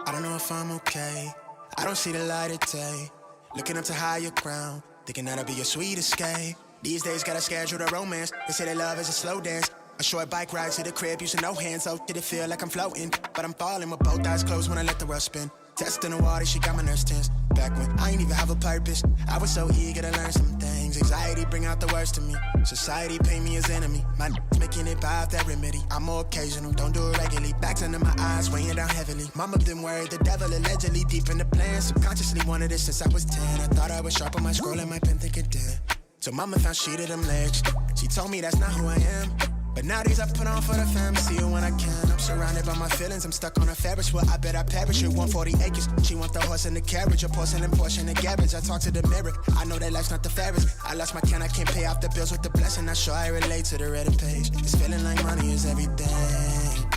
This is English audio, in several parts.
I don't know if I'm okay. I don't see the light of day. Looking up to higher ground, thinking that'll be your sweet escape. These days gotta schedule the romance. They say that love is a slow dance. A short bike ride to the crib using no hands. Oh, did it feel like I'm floating? But I'm falling with both eyes closed when I let the world spin. Testing the water, she got my nerves tense. Back when I ain't even have a purpose, I was so eager to learn some things. Anxiety bring out the worst in me. Society paint me as enemy. My making it by that remedy. I'm more occasional, don't do it regularly. Backs under my eyes, weighing down heavily. Mama been worried, the devil allegedly deep in the plan. Subconsciously wanted it since I was 10. I thought I was sharp on my scroll and my pen thinking dead. So mama found shit of them legs. She told me that's not who I am. But nowadays I put on for the fam, see you when I can. I'm surrounded by my feelings, I'm stuck on a Ferris wheel. I bet I perish at 140 acres. She want the horse and the carriage, a porcelain portion of garbage. I talk to the mirror, I know that life's not the fairest. I lost my can, I can't pay off the bills with the blessing. Not sure I relate to the Reddit page. It's feeling like money is everything.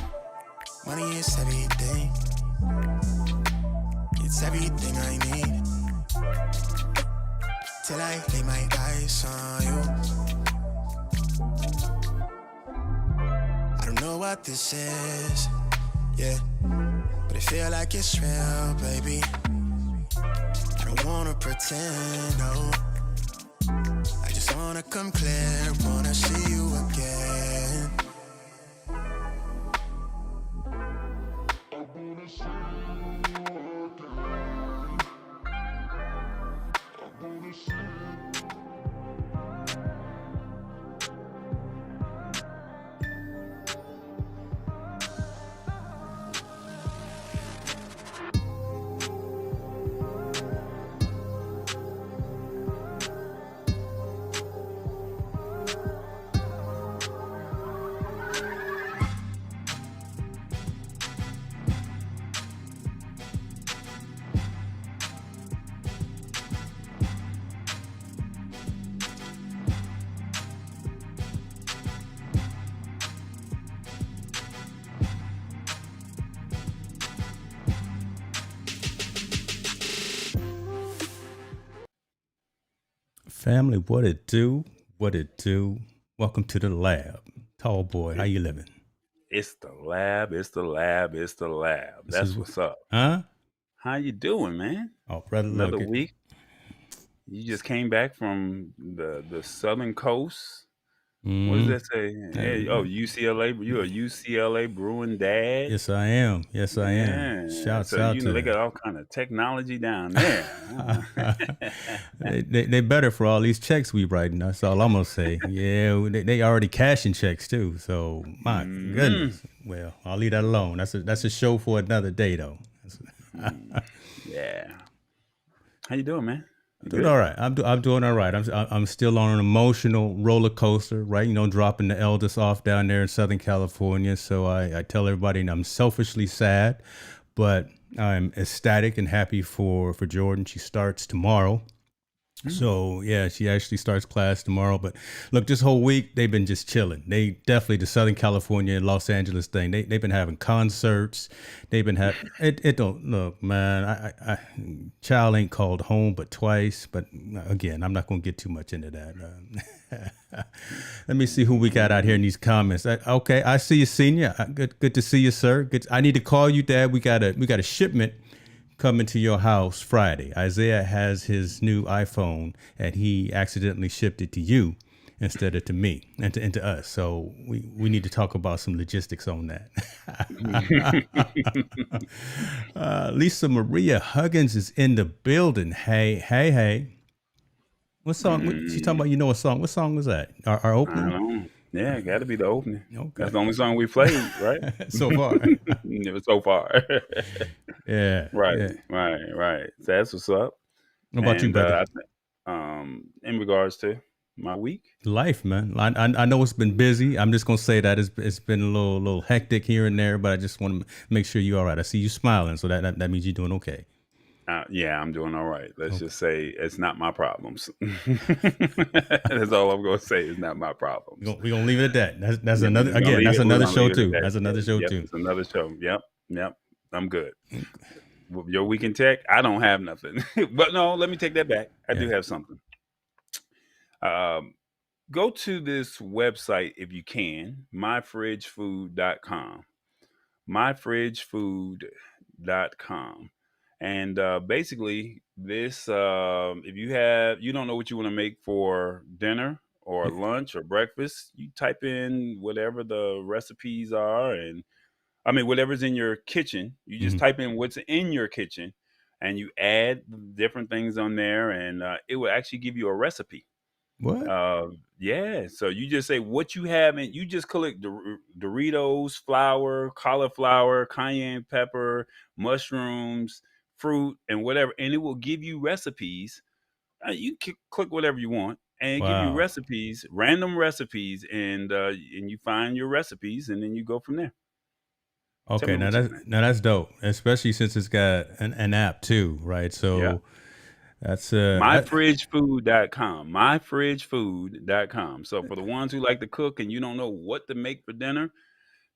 Money is everything. It's everything I need. Till I lay my eyes on you. I don't know what this is, yeah, but I feel like it's real, baby. I don't wanna pretend, no. I just wanna come clear, wanna see you again. Family, what it do? What it do? Welcome to the lab. Tall boy, how you living? It's the lab. It's the lab. It's the lab. That's what's up. Huh? How you doing, man? Oh, brother, Another look. week. You just came back from the southern coast. What does that say? Hey, oh, UCLA. You're a UCLA Bruin dad. Yes, I am. Yes, I am. Shouts so out you to know they got all kind of technology down there. they better for all these checks we writing. That's all I'm gonna say. Yeah, they already cashing checks too. So my goodness. Well, I'll leave that alone. That's a show for another day, though. Yeah. How you doing, man? Doing all right. I'm doing all right. I'm still on an emotional roller coaster, right? You know, dropping the eldest off down there in Southern California. So I tell everybody I'm selfishly sad, but I'm ecstatic and happy for Jordan. She starts tomorrow. So yeah, she actually starts class tomorrow. But look, this whole week they've been just chilling. They definitely the Southern California and Los Angeles thing. They've been having concerts. They've been having it. Don't look, man. I child ain't called home but twice. But again, I'm not gonna get too much into that. Let me see who we got out here in these comments. Okay, I see you, senior. Good to see you, sir. Good. I need to call you, Dad. We got a shipment coming to your house Friday. Isaiah has his new iPhone and he accidentally shipped it to you instead of to me and to us. So we need to talk about some logistics on that. Lisa Maria Huggins is in the building. Hey. What song? She's talking about, you know, a song. What song was that? Our opening? I don't know. Yeah, got to be the opening. Okay. That's the only song we played, right? So far. So far. Yeah. Right. Yeah. Right. So that's what's up. What about you, brother? In regards to my week, life, man. I know it's been busy. I'm just gonna say that it's been a little hectic here and there, but I just want to make sure you're all right. I see you smiling, so that means you're doing okay. Yeah, I'm doing all right. Let's just say it's not my problems. That's all I'm going to say. It's not my problems. We're gonna leave it at that. That's another show too. That's another show too. It's another show. Yep. I'm good. With your week in tech, I don't have nothing. But no, let me take that back. I do have something. Go to this website if you can, myfridgefood.com. TBEmedia.com. And basically, this if you don't know what you want to make for dinner or lunch or breakfast, you type in whatever the recipes are, and I mean whatever's in your kitchen. You just type in what's in your kitchen, and you add different things on there, and it will actually give you a recipe. What? Yeah. So you just say what you have, and you just collect Doritos, flour, cauliflower, cayenne pepper, mushrooms, fruit, and whatever, and it will give you recipes. You can click whatever you want, and give you Wow. recipes, random recipes, and you find your recipes, and then you go from there. Tell Okay, me now what you that's think. now that's dope, especially since it's got an app too, right? Yeah. So that's MyFridgeFood.com. MyFridgeFood.com. So for the ones who like to cook and you don't know what to make for dinner,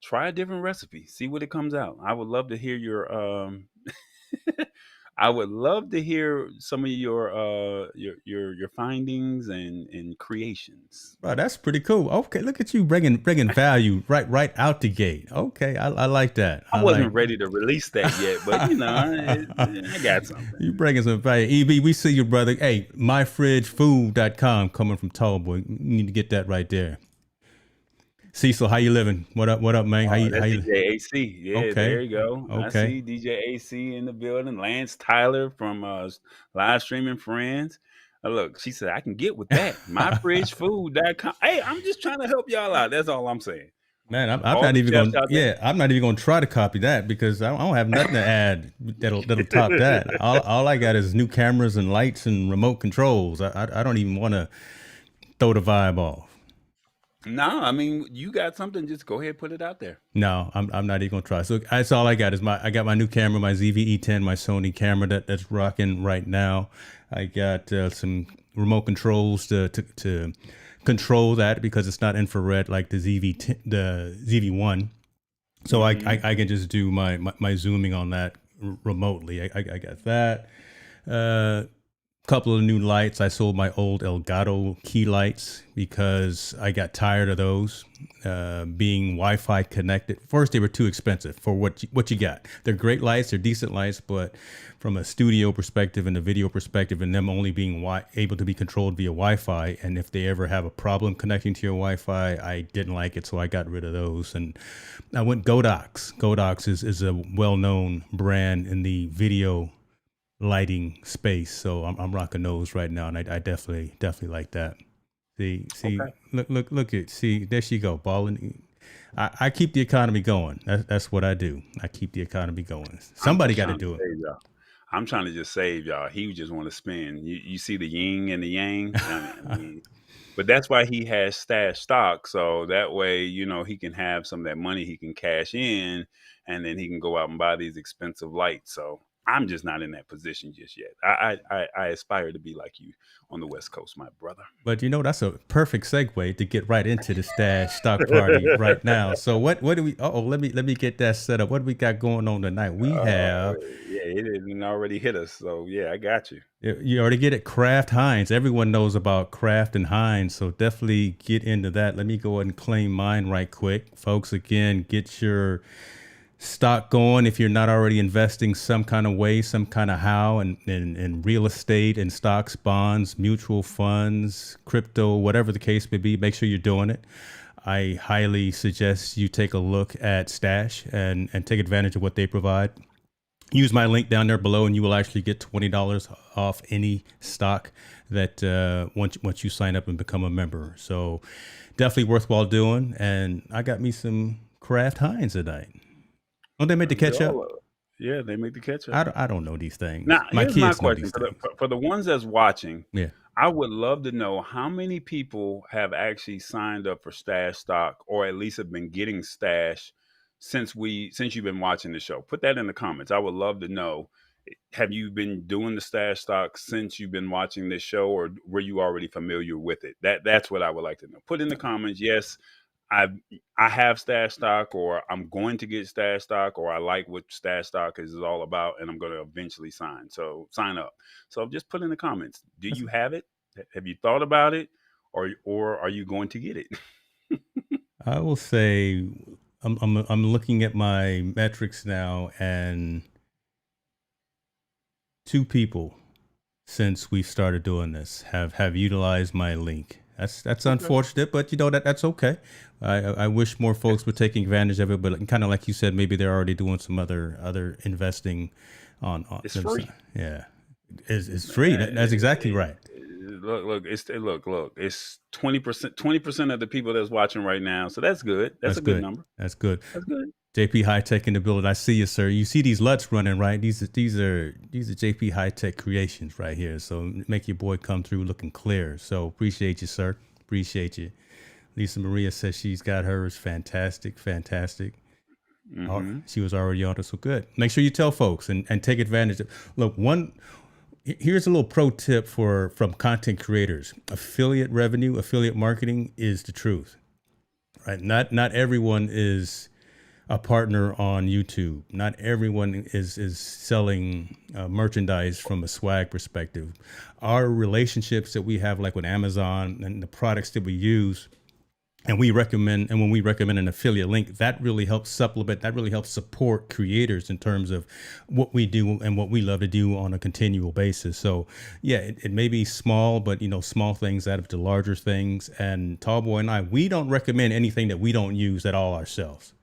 try a different recipe. See what it comes out. I would love to hear your I would love to hear some of your findings and creations. Bro, that's pretty cool. Okay, look at you bringing value right out the gate. Okay, I like that. I I like. wasn't ready to release that yet, but I got something. You bringing some value. EB, we see you, brother. Hey, myfridgefood.com coming from Tallboy. You need to get that right there. Cecil, how you living? What up, man? How That's you? DJ AC. Yeah, there Okay, you go. I okay. see DJ AC in the building. Lance Tyler from Live Streaming Friends. Look, she said, I can get with that. MyFridgeFood.com. Hey, I'm just trying to help y'all out. That's all I'm saying. Man, I'm All not the even chefs going. out there. Yeah, I'm not even going to try to copy that because I don't have nothing to add that'll top that. All I got is new cameras and lights and remote controls. I don't even want to throw the vibe off. No, I mean, you got something, just go ahead and put it out there. No, I'm not even gonna try. So that's all I got is I got my new camera, my ZV-E10, my Sony camera that's rocking right now. I got some remote controls to control that because it's not infrared like the ZV-1. So I can just do my zooming on that remotely. I got that. Couple of new lights. I sold my old Elgato key lights because I got tired of those being Wi-Fi connected. First, they were too expensive for what you got. They're great lights, they're decent lights, but from a studio perspective and a video perspective, and them only being able to be controlled via Wi-Fi, and if they ever have a problem connecting to your Wi-Fi, I didn't like it, so I got rid of those. And I went Godox. Godox is a well-known brand in the video lighting space, so I'm rocking those right now, and I definitely like that. See, Okay. look at see there she go balling. I keep the economy going. That's what I do. I keep the economy going. I'm Somebody just got to trying to do it. save y'all. I'm trying to just save y'all. He just want to spend. You see the yin and the yang. I mean, but that's why he has stash stock, so that way he can have some of that money he can cash in, and then he can go out and buy these expensive lights. So I'm just not in that position just yet. I aspire to be like you on the West Coast, my brother. But that's a perfect segue to get right into the stash stock party right now. So what do we? Oh, let me get that set up. What do we got going on tonight? We have. Yeah, it didn't already hit us, so yeah, I got you. You already get it. Kraft Heinz. Everyone knows about Kraft and Heinz, so definitely get into that. Let me go ahead and claim mine right quick, folks. Again, get your stock going if you're not already investing some kind of way, some kind of how, in real estate and stocks, bonds, mutual funds, crypto, whatever the case may be. Make sure you're doing it. I highly suggest you take a look at Stash and take advantage of what they provide. Use my link down there below, and you will actually get $20 off any stock that once you sign up and become a member. So definitely worthwhile doing. And I got me some Kraft Heinz tonight. Don't they make the ketchup? Yeah, they make the ketchup. I don't know these things. Now, My here's my kids know question these things. for the ones that's watching. Yeah. I would love to know how many people have actually signed up for Stash stock, or at least have been getting Stash since you've been watching the show. Put that in the comments. I would love to know. Have you been doing the Stash stock since you've been watching this show, or were you already familiar with it? That's what I would like to know. Put in the comments. Yes, I have Stash stock, or I'm going to get Stash stock, or I like what Stash stock is all about, and I'm going to eventually sign up. So just put in the comments. Do you have it? Have you thought about it, or are you going to get it? I will say I'm looking at my metrics now, and 2 people since we started doing this have utilized my link. That's unfortunate, but that's okay. I wish more folks were taking advantage of it, but kind of like you said, maybe they're already doing some other investing on It's free. Yeah, it's free. That's exactly right. Look, it's 20% of the people that's watching right now. So that's good. That's a good number. That's good. That's good. JP High Tech in the building. I see you, sir. You see these LUTs running, right? These are JP High Tech creations right here. So make your boy come through looking clear. So appreciate you, sir. Appreciate you. Lisa Maria says she's got hers. Fantastic. Mm-hmm. She was already on it, so good. Make sure you tell folks and take advantage of. Look, here's a little pro tip from content creators. Affiliate revenue, affiliate marketing is the truth, right? Not everyone is a partner on YouTube. Not everyone is selling merchandise from a swag perspective. Our relationships that we have, like with Amazon and the products that we use, and when we recommend an affiliate link, that really helps supplement, that really helps support creators in terms of what we do and what we love to do on a continual basis. So yeah, it may be small, but small things add up to larger things. And Tallboy and I, we don't recommend anything that we don't use at all ourselves.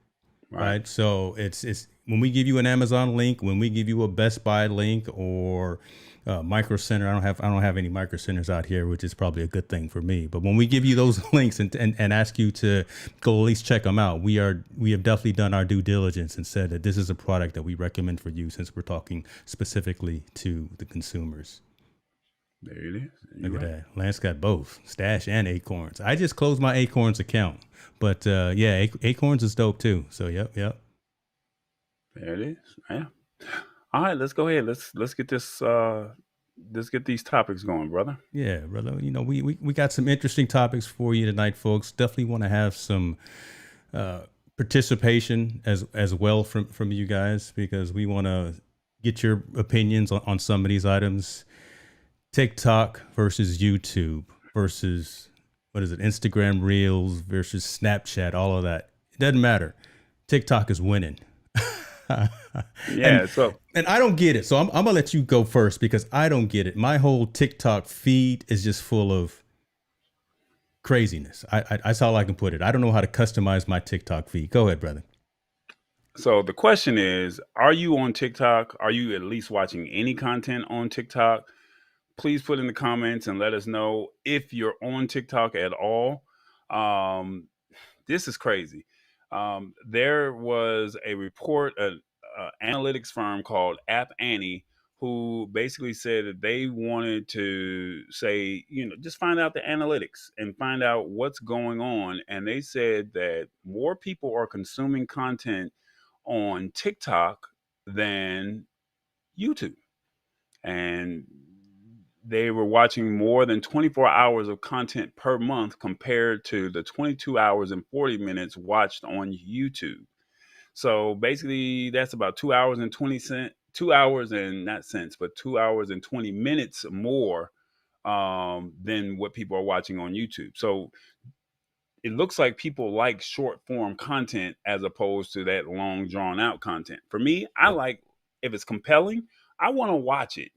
Right. So it's when we give you an Amazon link, when we give you a Best Buy link or Micro Center, I don't have any Micro Centers out here, which is probably a good thing for me. But when we give you those links and ask you to go at least check them out, we have definitely done our due diligence and said that this is a product that we recommend for you, since we're talking specifically to the consumers. There it is. Look at that. Lance got both Stash and Acorns. I just closed my Acorns account, but yeah, Acorns is dope too. So yep. There it is. Yeah. All right, let's go ahead. Let's get this. Let's get these topics going, brother. Yeah, brother. We got some interesting topics for you tonight, folks. Definitely want to have some participation as well from you guys, because we want to get your opinions on some of these items. TikTok versus YouTube versus, what is it, Instagram Reels versus Snapchat, all of that. It doesn't matter. TikTok is winning. Yeah. And I don't get it. So I'm going to let you go first, because I don't get it. My whole TikTok feed is just full of craziness. That's all I can put it. I don't know how to customize my TikTok feed. Go ahead, brother. So the question is, are you on TikTok? Are you at least watching any content on TikTok? Please put in the comments and let us know if you're on TikTok at all. This is crazy. There was a report, an analytics firm called App Annie, who basically said that they wanted to say, just find out the analytics and find out what's going on. And they said that more people are consuming content on TikTok than YouTube. And they were watching more than 24 hours of content per month compared to the 22 hours and 40 minutes watched on YouTube. So basically that's about 2 hours and 2 hours and not cents, but 2 hours and 20 minutes more than what people are watching on YouTube. So it looks like people like short form content as opposed to that long drawn out content. For me, I like, if it's compelling, I want to watch it.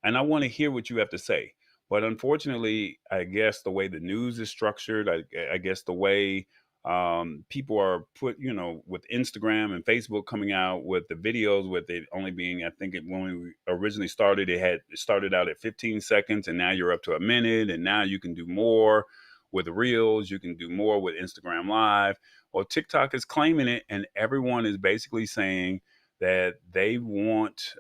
And I want to hear what you have to say. But unfortunately, I guess the way the news is structured, I guess the way people are put, with Instagram and Facebook coming out with the videos, with it only being, I think when we originally started, it started out at 15 seconds, and now you're up to a minute, and now you can do more with Reels, you can do more with Instagram Live. Well, TikTok is claiming it, and everyone is basically saying that they want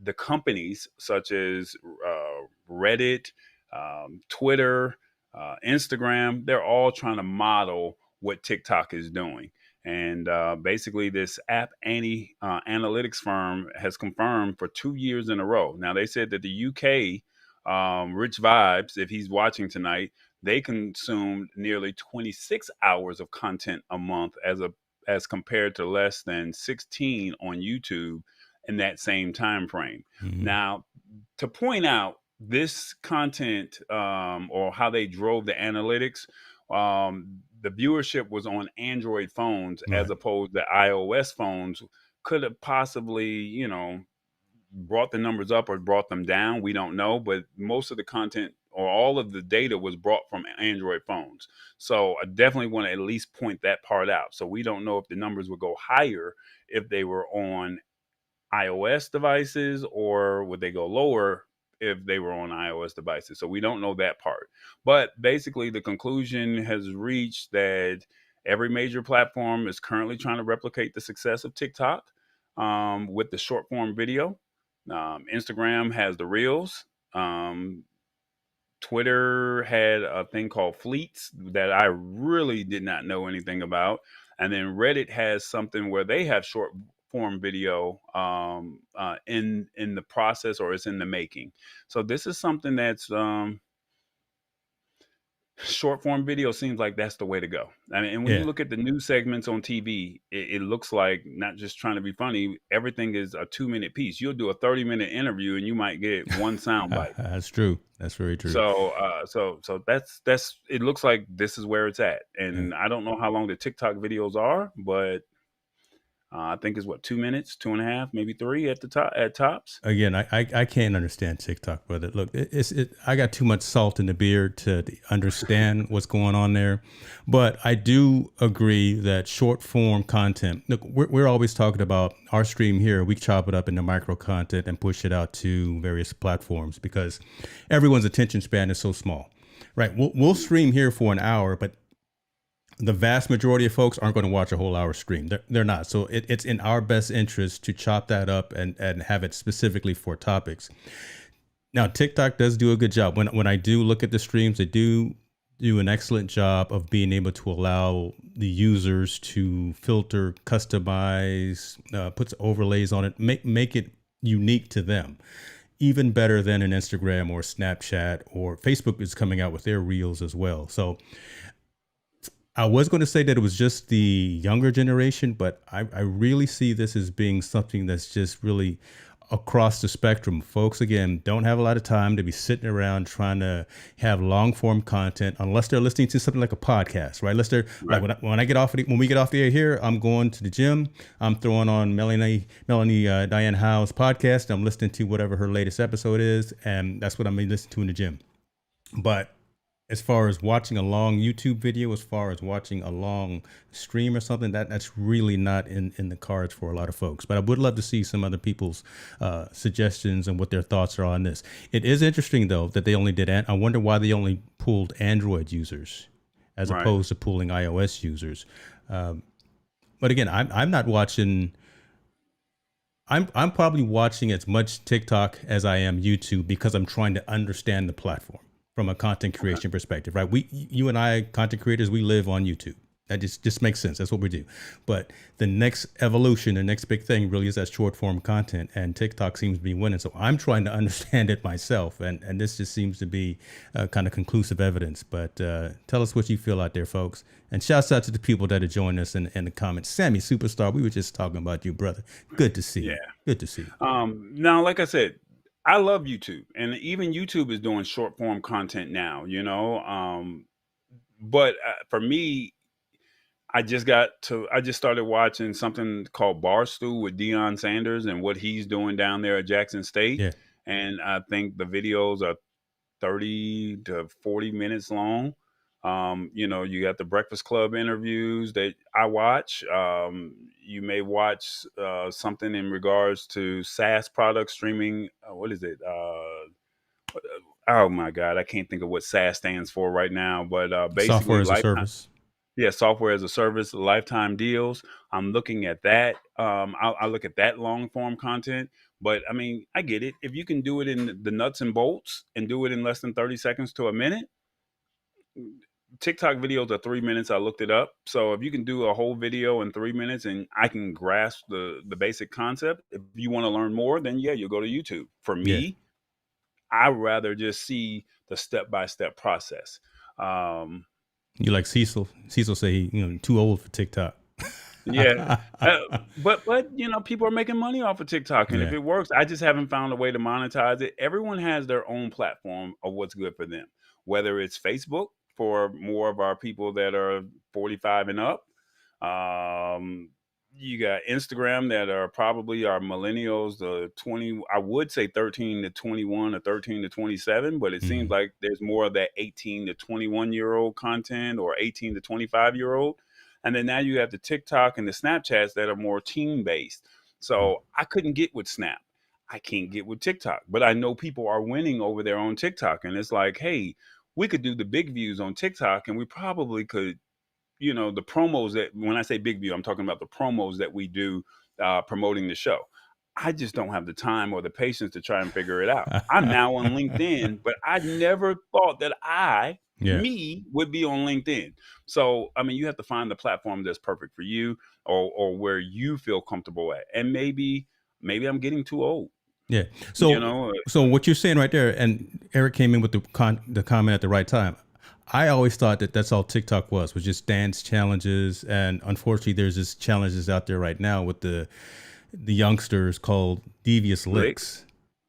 the companies such as Reddit, Twitter, Instagram, they're all trying to model what TikTok is doing. And basically this App Annie analytics firm has confirmed for 2 years in a row. Now, they said that the UK, Rich Vibes, if he's watching tonight, they consumed nearly 26 hours of content a month as compared to less than 16 on YouTube in that same time frame. Mm-hmm. Now, to point out this content or how they drove the analytics, the viewership was on Android phones, right, as opposed to iOS phones. Could have possibly, brought the numbers up or brought them down. We don't know, but most of the content or all of the data was brought from Android phones. So I definitely want to at least point that part out. So we don't know if the numbers would go higher if they were on iOS devices, or would they go lower if they were on iOS devices? So we don't know that part. But basically, the conclusion has reached that every major platform is currently trying to replicate the success of TikTok with the short form video. Instagram has the Reels. Twitter had a thing called Fleets that I really did not know anything about. And then Reddit has something where they have short form video in the process, or it's in the making. So this is something that's short form video seems like that's the way to go. I mean, and when you Yeah. look at the news segments on TV, it looks like, not just trying to be funny, everything is a 2-minute piece. You'll do a 30-minute interview and you might get one sound bite. That's true. That's very true. So that's it looks like this is where it's at. And I don't know how long the TikTok videos are, but I think it's 2 minutes, 2.5, maybe 3 at the top, at tops. Again, I can't understand TikTok, brother. Look, I got too much salt in the beer to understand what's going on there. But I do agree that short form content, look, we're always talking about our stream here. We chop it up into micro content and push it out to various platforms because everyone's attention span is so small, right? We'll stream here for an hour, but the vast majority of folks aren't going to watch a whole hour stream. They're not. So it's in our best interest to chop that up and have it specifically for topics. Now, TikTok does do a good job. When I do look at the streams, they do an excellent job of being able to allow the users to filter, customize, puts overlays on it, make it unique to them. Even better than an Instagram or Snapchat, or Facebook is coming out with their reels as well. So I was going to say that it was just the younger generation, but I really see this as being something that's just really across the spectrum. Folks, again, don't have a lot of time to be sitting around trying to have long form content unless they're listening to something like a podcast, right? Unless they're like when we get off the air here, I'm going to the gym. I'm throwing on Melanie Diane Howe's podcast. I'm listening to whatever her latest episode is, and that's what I'm listening to in the gym. But as far as watching a long YouTube video, as far as watching a long stream or something, that's really not in the cards for a lot of folks. But I would love to see some other people's suggestions and what their thoughts are on this. It is interesting, though, that they only did. I wonder why they only pulled Android users as opposed to pulling iOS users. But again, I'm not watching. I'm probably watching as much TikTok as I am YouTube because I'm trying to understand the platform from a content creation perspective, right? You and I, content creators, we live on YouTube. That just makes sense. That's what we do. But the next evolution, the next big thing really is that short form content, and TikTok seems to be winning. So I'm trying to understand it myself. And this just seems to be kind of conclusive evidence. But tell us what you feel out there, folks. And shouts out to the people that are joining us in the comments. Sammy Superstar, we were just talking about you, brother. Good to see you. Good to see you. Now, like I said, I love YouTube, and even YouTube is doing short form content now, but for me, I just started watching something called Barstool with Deion Sanders and what he's doing down there at Jackson State. Yeah. And I think the videos are 30 to 40 minutes long. You got the Breakfast Club interviews that I watch. You may watch something in regards to SaaS products streaming. What is it? Oh my God, I can't think of what SaaS stands for right now. But basically, software as a service. Yeah, software as a service, lifetime deals. I'm looking at that. I look at that long form content. But I mean, I get it. If you can do it in the nuts and bolts and do it in less than 30 seconds to a minute. TikTok videos are 3 minutes. I looked it up. So if you can do a whole video in 3 minutes and I can grasp the basic concept, if you want to learn more, then yeah, you'll go to YouTube. For me, I'd rather just see the step-by-step process. You like Cecil? Cecil say he, too old for TikTok. Yeah. But people are making money off of TikTok. And if it works, I just haven't found a way to monetize it. Everyone has their own platform of what's good for them, whether it's Facebook for more of our people that are 45 and up. You got Instagram that are probably our millennials, the 20, I would say 13 to 21 or 13 to 27, but it seems Mhm. like there's more of that 18 to 21-year-old content or 18 to 25-year-old. And then now you have the TikTok and the Snapchats that are more teen based. So I couldn't get with Snap. I can't get with TikTok, but I know people are winning over there on TikTok. And it's like, hey, we could do the big views on TikTok and we probably could, the promos that, when I say big view, I'm talking about the promos that we do promoting the show. I just don't have the time or the patience to try and figure it out. I'm now on LinkedIn, but I never thought that Yeah. me would be on LinkedIn. So, I mean, you have to find the platform that's perfect for you, or where you feel comfortable at. And maybe I'm getting too old, Yeah. you So, know. so what you're saying right there, and Eric came in with the comment at the right time. I always thought that that's all TikTok was just dance challenges, and unfortunately, there's just challenges out there right now with the youngsters called devious Licks. licks.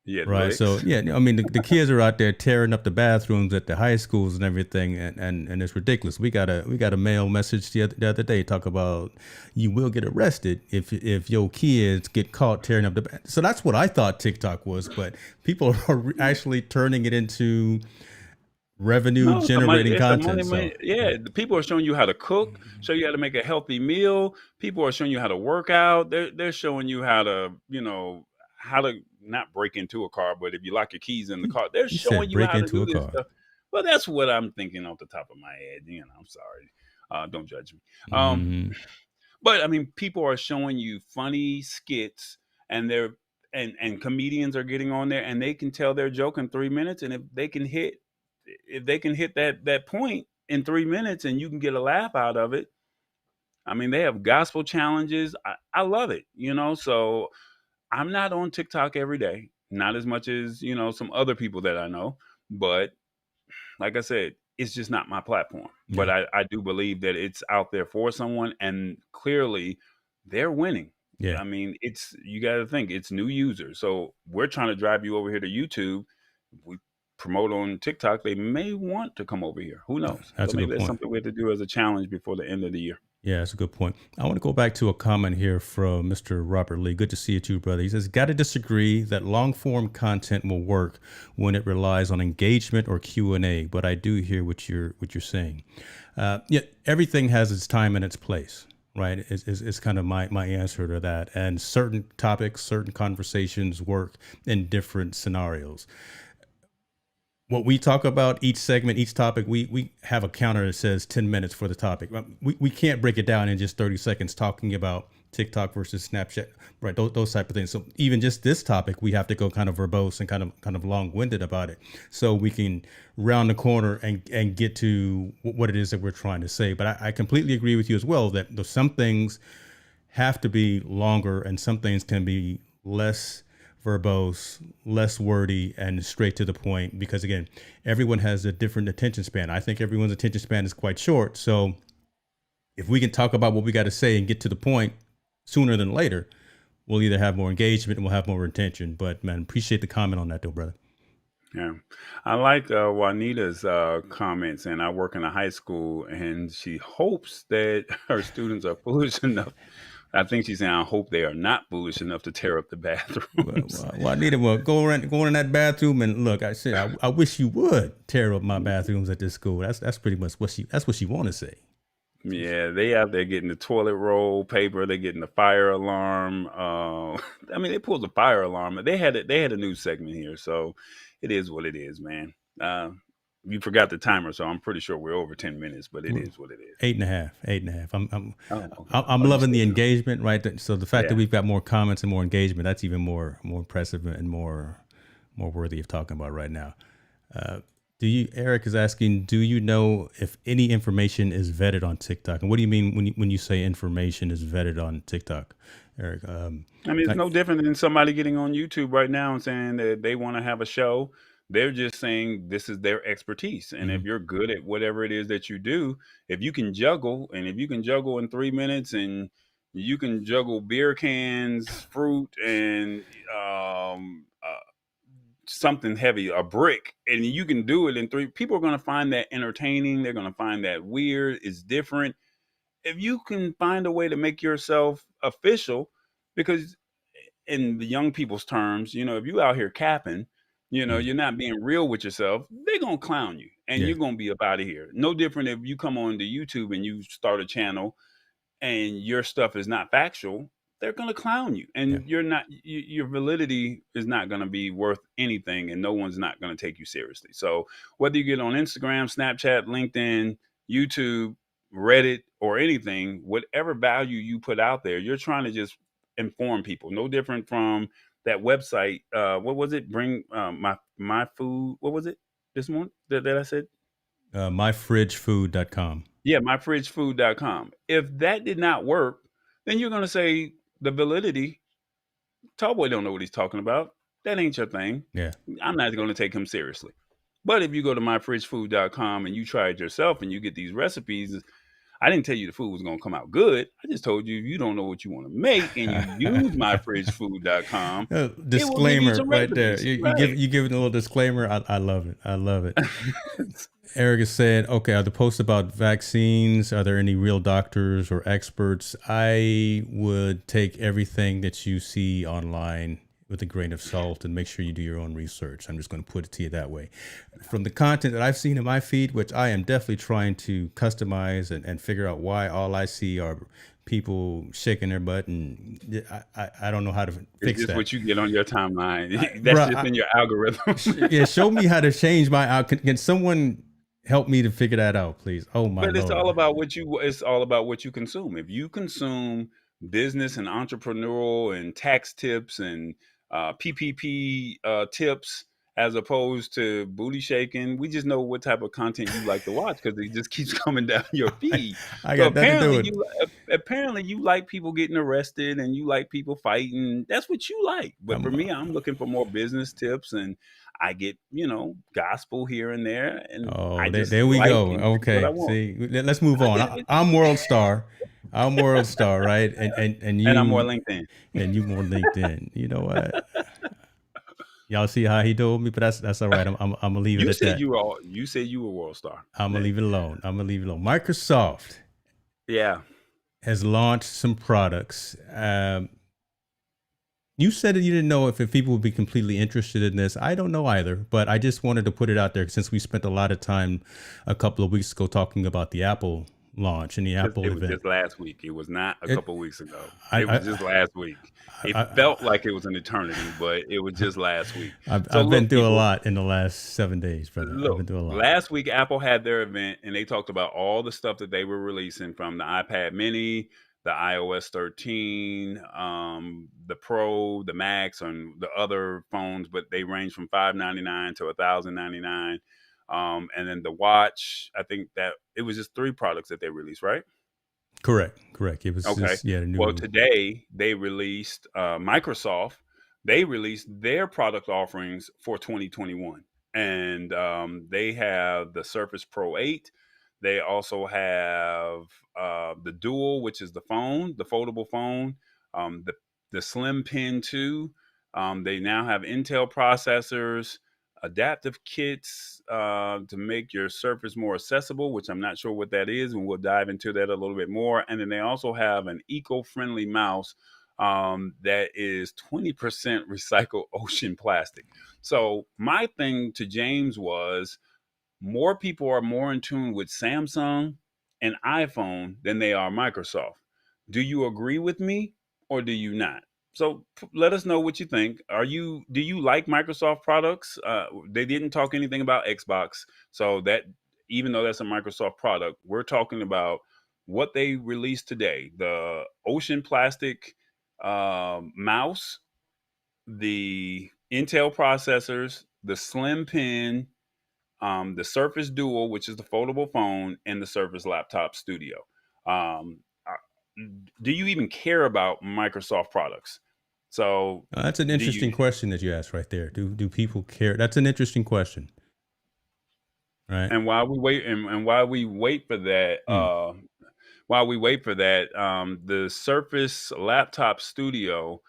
Yeah, Right. So licks. yeah, I mean the kids are out there tearing up the bathrooms at the high schools and everything, and it's ridiculous. We got a mail message the other day talk about you will get arrested if your kids get caught tearing up the. So that's what I thought TikTok was, but people are actually turning it into revenue No, generating it's a content. So yeah, the people are showing you how to cook, show you how to make a healthy meal. People are showing you how to work out. They're showing you how to, how to not break into a car, but if you lock your keys in the car, they're you showing said you break how to into do a this car. stuff. Well, that's what I'm thinking off the top of my head. I'm sorry. Don't judge me. Hmm. But I mean, people are showing you funny skits, and they're and comedians are getting on there, and they can tell their joke in 3 minutes, and if they can hit that point in 3 minutes, and you can get a laugh out of it. I mean, they have gospel challenges. I love it, So I'm not on TikTok every day, not as much as some other people that I know, but like I said, it's just not my platform. But Yeah. I do believe that it's out there for someone, and clearly they're winning. Yeah. I mean, you got to think it's new users. So we're trying to drive you over here to YouTube. If we promote on TikTok, they may want to come over here. Who knows? That's So a good maybe that's point. something we have to do as a challenge before the end of the year. Yeah, that's a good point. I want to go back to a comment here from Mr. Robert Lee. Good to see you too, brother. He says, got to disagree that long form content will work when it relies on engagement or Q&A, but I do hear what you're saying. Yeah, everything has its time and its place, right? It's kind of my answer to that. And certain topics, certain conversations work in different scenarios. What we talk about each segment, each topic, we have a counter that says 10 minutes for the topic. We can't break it down in just 30 seconds talking about TikTok versus Snapchat, right? Those type of things. So even just this topic, we have to go kind of verbose and kind of long-winded about it, so we can round the corner and get to what it is that we're trying to say. But I completely agree with you as well that some things have to be longer and some things can be less verbose, less wordy, and straight to the point, because again, everyone has a different attention span. I think everyone's attention span is quite short. So if we can talk about what we got to say and get to the point sooner than later, we'll either have more engagement and we'll have more retention. But man, appreciate the comment on that though, brother. Yeah. I like Juanita's comments, and I work in a high school, and she hopes that her students are foolish enough. I think she's saying, I hope they are not foolish enough to tear up the bathrooms. Well, I need to go in that bathroom and look. I said, I wish you would tear up my bathrooms at this school. That's pretty much what she want to say. Yeah, they out there getting the toilet roll paper. They getting the fire alarm. I mean, they pulled the fire alarm. They had a new segment here, so it is what it is, man. You forgot the timer, so I'm pretty sure we're over 10 minutes, but it is what it is. 8.5. Oh, okay. I'm You loving the said no. engagement, right? So the fact that Yeah. we've got more comments and more engagement, that's even more impressive and more worthy of talking about right now. Eric is asking, do you know if any information is vetted on TikTok? And what do you mean when you say information is vetted on TikTok, Eric? I mean, it's no different than somebody getting on YouTube right now and saying that they want to have a show. They're just saying this is their expertise. And if Mhm. you're good at whatever it is that you do, if you can juggle, and if you can juggle in 3 minutes, and you can juggle beer cans, fruit, and something heavy, a brick, and you can do it in three, people are going to find that entertaining. They're going to find that weird. It's different. if you can find a way to make yourself official, because in the young people's terms, if you out here capping, Mm. you're not being real with yourself, they're gonna clown you and Yeah. you're gonna be up out of here. No different if you come on to YouTube and you start a channel and your stuff is not factual, they're going to clown you, Yeah. and your validity is not going to be worth anything, and no one's not going to take you seriously. So whether you get on Instagram, Snapchat, LinkedIn, YouTube, Reddit, or anything, whatever value you put out there, you're trying to just inform people. No different from that website. What was it? Bring my food. What was it this morning that I said? myfridgefood.com. Yeah, myfridgefood.com. If that did not work, then you're going to say the validity, Tallboy don't know what he's talking about. That ain't your thing. Yeah. I'm not going to take him seriously. But if you go to myfridgefood.com and you try it yourself and you get these recipes, I didn't tell you the food was going to come out good. I just told you if you don't know what you want to make and you use myfridgefood.com, it will give you Disclaimer some right there. recipes. You give it a little disclaimer. I love it. I love it. Eric has said, okay, are the posts about vaccines, are there any real doctors or experts? I would take everything that you see online with a grain of salt and make sure you do your own research. I'm just going to put it to you that way. From the content that I've seen in my feed, which I am definitely trying to customize and figure out why all I see are people shaking their butt, and I don't know how to fix It's just that. what you get on your timeline. That's just in your algorithm. Yeah, show me how to change my. Can someone help me to figure that out, please? Oh my But it's Lord. all about what you consume. If you consume business and entrepreneurial and tax tips and PPP tips as opposed to booty shaking, we just know what type of content you like to watch because it just keeps coming down your feed. I So got nothing to do with. apparently you like people getting arrested and you like people fighting. That's what you like. But for I'm, me, I'm looking for more business tips, and I get gospel here and there, and I just there we like go. and pick what I Okay, want. see, let's move on. I'm World Star. I'm World Star, right? And And I'm more you LinkedIn. and you more LinkedIn. You know what? Y'all see how he told me, but that's all right. I'm gonna leave it You at said that. you said you were World Star. I'm gonna leave it alone. Microsoft Yeah. has launched some products. You said that you didn't know if people would be completely interested in this. I don't know either, but I just wanted to put it out there since we spent a lot of time a couple of weeks ago talking about the Apple launch and the Apple It was event. just last week. It was not a couple of weeks ago. I, It was I, just last week. It I, felt like it was an eternity, but it was just last week. So I've been look, through a people, lot in the last 7 days, brother. I've been through a lot. last week Apple had their event and they talked about all the stuff that they were releasing, from the iPad mini, the iOS 13, the Pro, the Max, and the other phones, but they range from $599 to $1,099. And then the watch, I think that it was just 3 products that they released, right? Correct. It was Okay. just, the new. Well, today they released Microsoft. They released their product offerings for 2021, and they have the Surface Pro 8. They also have the Dual, which is the phone, the foldable phone, the Slim Pen 2. They now have Intel processors, adaptive kits to make your Surface more accessible, which I'm not sure what that is, and we'll dive into that a little bit more. And then they also have an eco-friendly mouse that is 20% recycled ocean plastic. So my thing to James was, more people are more in tune with Samsung and iPhone than they are Microsoft. Do you agree with me or do you not? So let us know what you think. Do you like Microsoft products? They didn't talk anything about Xbox, so that, even though that's a Microsoft product, we're talking about what they released today: the ocean plastic mouse, the Intel processors, the Slim Pen, the Surface Dual, which is the foldable phone, and the Surface Laptop Studio. Do you even care about Microsoft products? So, That's an do you? interesting question that you asked right there. Do people care? That's an interesting question, right? And while we wait, and while we wait for that, Mm. the Surface Laptop Studio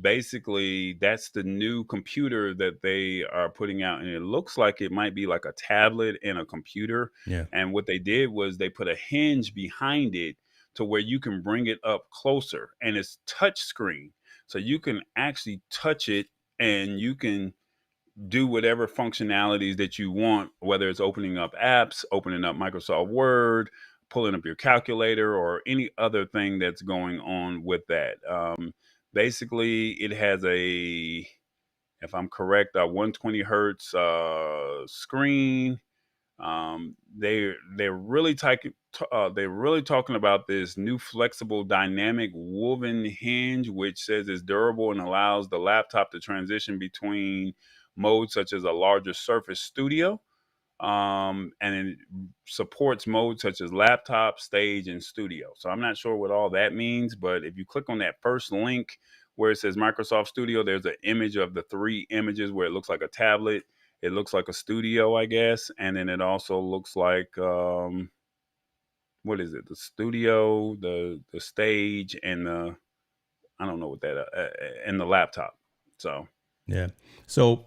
Basically, that's the new computer that they are putting out, and it looks like it might be like a tablet and a computer. Yeah. And what they did was they put a hinge behind it to where you can bring it up closer, and it's touch screen, so you can actually touch it, and you can do whatever functionalities that you want, whether it's opening up apps, opening up Microsoft Word, pulling up your calculator, or any other thing that's going on with that. Basically, it has a, if I'm correct, a 120 hertz screen. They're really talking about this new flexible dynamic woven hinge, which says it's durable and allows the laptop to transition between modes such as a larger Surface Studio, and it supports modes such as laptop, stage, and studio. So I'm not sure what all that means, but if you click on that first link where it says Microsoft Studio, there's an image of the three images where it looks like a tablet, it looks like a studio, I guess, and then it also looks like what is it? The studio, the stage, and the, I don't know what that and the laptop. So Yeah. So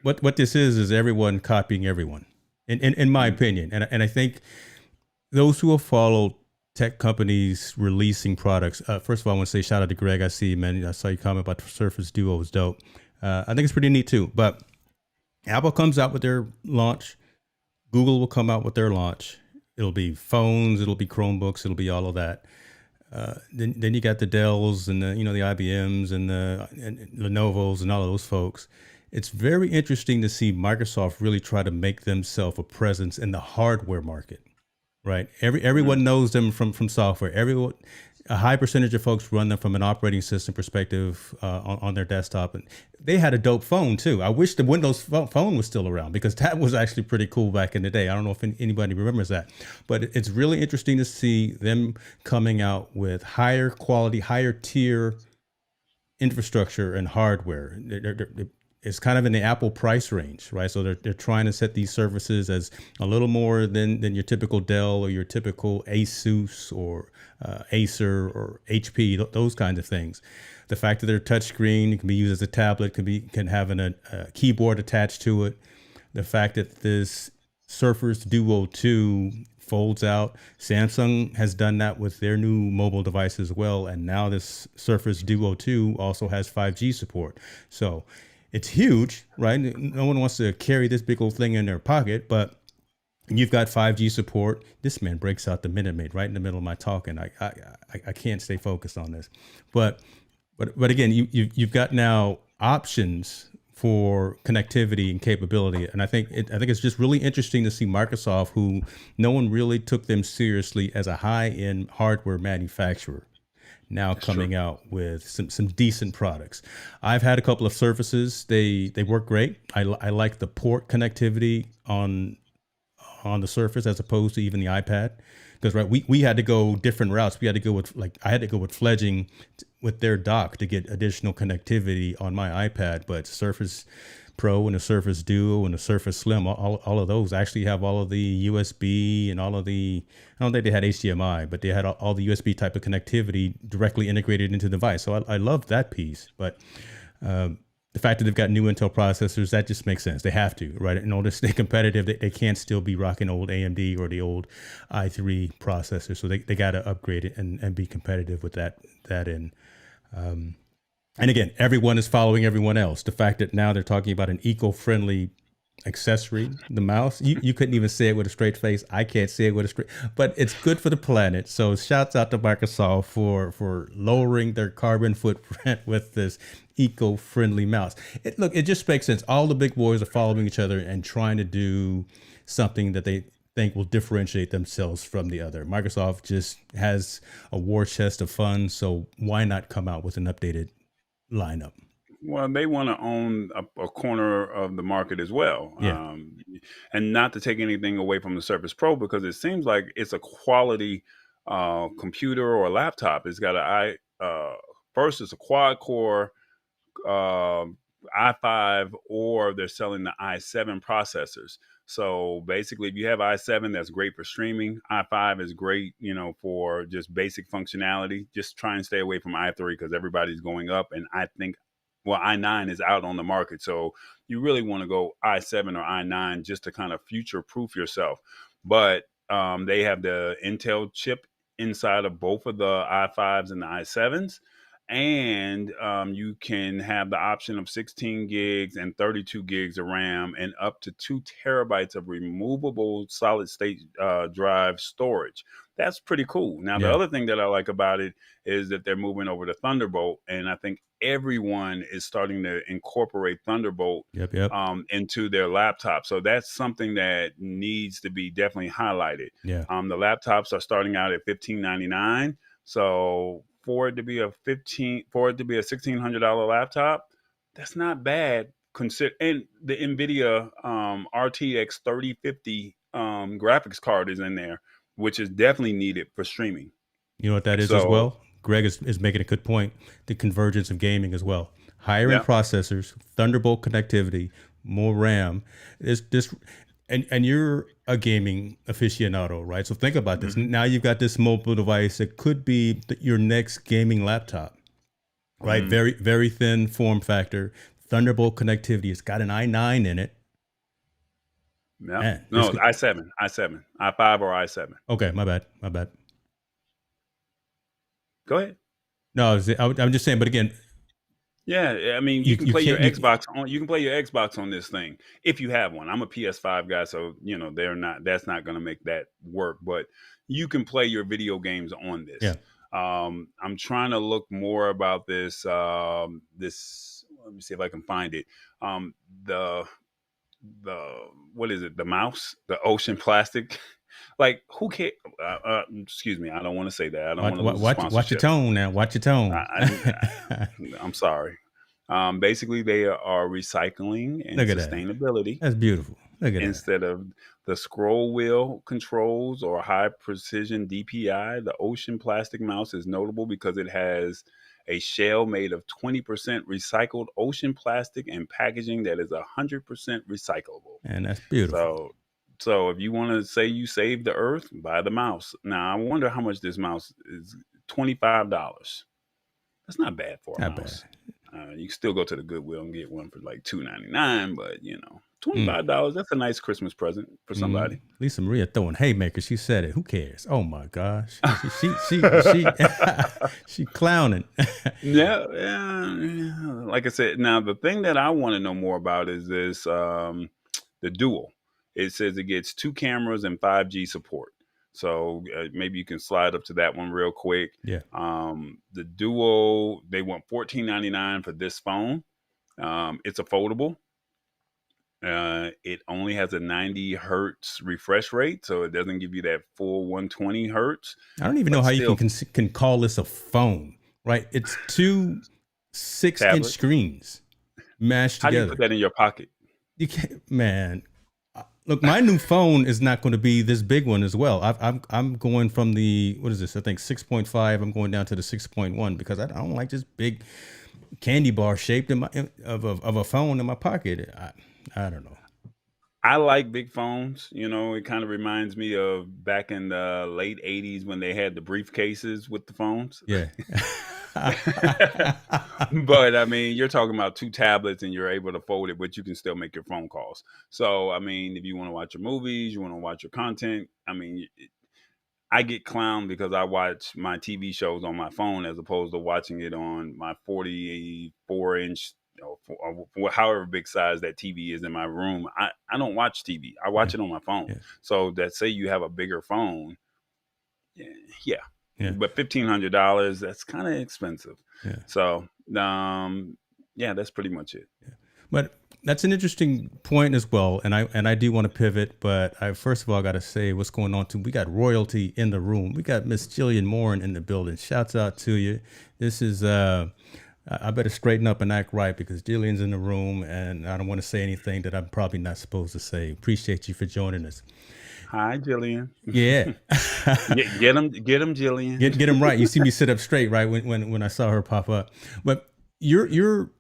what this is everyone copying everyone, in my opinion, and I think those who have followed tech companies releasing products. First of all, I want to say shout out to Greg. I see, man. I saw you comment about the Surface Duo was dope. I think it's pretty neat too. But Apple comes out with their launch. Google will come out with their launch. It'll be phones. It'll be Chromebooks. It'll be all of that. Then you got the Dells and the IBMs and the Lenovo's and all of those folks. It's very interesting to see Microsoft really try to make themselves a presence in the hardware market, right? Everyone knows them from software. A high percentage of folks run them from an operating system perspective on their desktop, and they had a dope phone too. I wish the Windows phone was still around because that was actually pretty cool back in the day. I don't know if anybody remembers that, but it's really interesting to see them coming out with higher quality, higher tier infrastructure and hardware. It's kind of in the Apple price range, right? So they're trying to set these services as a little more than your typical Dell or your typical Asus or Acer or HP, those kinds of things. The fact that they're touchscreen, it can be used as a tablet, can have a keyboard attached to it. The fact that this Surface Duo 2 folds out. Samsung has done that with their new mobile device as well. And now this Surface Duo 2 also has 5G support. So it's huge, right? No one wants to carry this big old thing in their pocket, but you've got 5G support. This man breaks out the Minute Maid right in the middle of my talk, and I can't stay focused on this. But again, you've got now options for connectivity and capability, and I think it's just really interesting to see Microsoft, who no one really took them seriously as a high-end hardware manufacturer, now coming out with some decent products. I've had a couple of Surfaces. They work great. I like the port connectivity on the Surface as opposed to even the iPad, because we had to go different routes. We had to go with I had to go with Fledging with their dock to get additional connectivity on my iPad, but Surface Pro and the Surface Duo and the Surface Slim, all of those actually have all of the USB and all of the, I don't think they had HDMI, but they had all the USB type of connectivity directly integrated into the device. So I love that piece. But the fact that they've got new Intel processors, that just makes sense. They have to, right? In order to stay competitive, they can't still be rocking old AMD or the old i3 processor. So they got to upgrade it and be competitive with that in. And again, everyone is following everyone else. The fact that now they're talking about an eco-friendly accessory, the mouse, you couldn't even say it with a straight face. I can't say it with a straight, but it's good for the planet. So shouts out to Microsoft for lowering their carbon footprint with this eco-friendly mouse. It just makes sense. All the big boys are following each other and trying to do something that they think will differentiate themselves from the other. Microsoft just has a war chest of funds, so why not come out with an updated lineup? Well, they want to own a corner of the market as well. Yeah. And not to take anything away from the Surface Pro, because it seems like it's a quality computer or laptop. It's got first, it's a quad core i5, or they're selling the i7 processors. So basically, if you have i7, that's great for streaming. i5 is great, for just basic functionality. Just try and stay away from i3 because everybody's going up. And I think, well, i9 is out on the market. So you really want to go i7 or i9 just to kind of future proof yourself. But they have the Intel chip inside of both of the i5s and the i7s. And you can have the option of 16 gigs and 32 gigs of RAM and up to 2 terabytes of removable solid state drive storage. That's pretty cool. Now, the other thing that I like about it is that they're moving over to Thunderbolt, and I think everyone is starting to incorporate Thunderbolt into their laptop. So that's something that needs to be definitely highlighted. Yeah. The laptops are starting out at $1,599. So for it to be a $1,600 laptop, that's not bad. And the NVIDIA RTX 3050 graphics card is in there, which is definitely needed for streaming. You know what that is as well? Greg is making a good point. The convergence of gaming as well. Higher end processors, Thunderbolt connectivity, more RAM. And you're a gaming aficionado, right? So think about this. Now you've got this mobile device that could be your next gaming laptop, right? Very, very thin form factor, Thunderbolt connectivity. It's got an i9 in it. Yeah. Man, no, i7, i5 or i7. Okay, my bad. Go ahead. No, I'm just saying, but again. Yeah, I mean, you can play your Xbox on. You can play your Xbox on this thing if you have one. I'm a PS5 guy, so that's not going to make that work. But you can play your video games on this. Yeah. I'm trying to look more about this. Let me see if I can find it. The what is it? The mouse, the ocean plastic. Like, who cares? Excuse me, I don't want to say that. I don't want to lose sponsorship. Watch your tone now. Watch your tone. I'm sorry. Basically, they are recycling and sustainability. That's beautiful. Look at Instead of the scroll wheel controls or high precision DPI, the ocean plastic mouse is notable because it has a shell made of 20% recycled ocean plastic and packaging that is 100% recyclable. And that's beautiful. So if you want to say you saved the earth, buy the mouse. Now, I wonder how much this mouse is. $25. That's not bad for a mouse. You can still go to the Goodwill and get one for like $2.99, but $25, that's a nice Christmas present for somebody. Lisa Maria throwing haymakers. She said it. Who cares? Oh my gosh. She clowning. Yeah. Like I said, now the thing that I want to know more about is this, the Dual. It says it gets 2 cameras and 5G support. So maybe you can slide up to that one real quick. Yeah. The Duo, they want $14.99 for this phone. It's a foldable. It only has a 90 hertz refresh rate, so it doesn't give you that full 120 hertz. I don't even know how you can call this a phone, right? It's 2 6-inch screens mashed together. How do you put that in your pocket? You can't, man. Look, my new phone is not going to be this big one as well. I'm going from the, what is this? I think 6.5. I'm going down to the 6.1 because I don't like this big candy bar shaped of a phone in my pocket. I don't know. I like big phones. It kind of reminds me of back in the late 80s when they had the briefcases with the phones. Yeah. But I mean, you're talking about 2 tablets and you're able to fold it, but you can still make your phone calls. So, I mean, if you want to watch your movies, you want to watch your content, I mean, I get clowned because I watch my TV shows on my phone as opposed to watching it on my 44-inch, however big size that TV is in my room. I don't watch TV. I watch it on my phone. Yeah. So that say you have a bigger phone. Yeah. But $1,500, that's kind of expensive. Yeah. So, that's pretty much it. Yeah. But that's an interesting point as well. And I do want to pivot, but I first of all got to say what's going on too. We got royalty in the room. We got Miss Jillian Morin in the building. Shouts out to you. This is I better straighten up and act right because Jillian's in the room and I don't want to say anything that I'm probably not supposed to say. Appreciate you for joining us. Hi, Jillian. Yeah. get him, Jillian. Get him right. You see me sit up straight, right? When I saw her pop up. But you're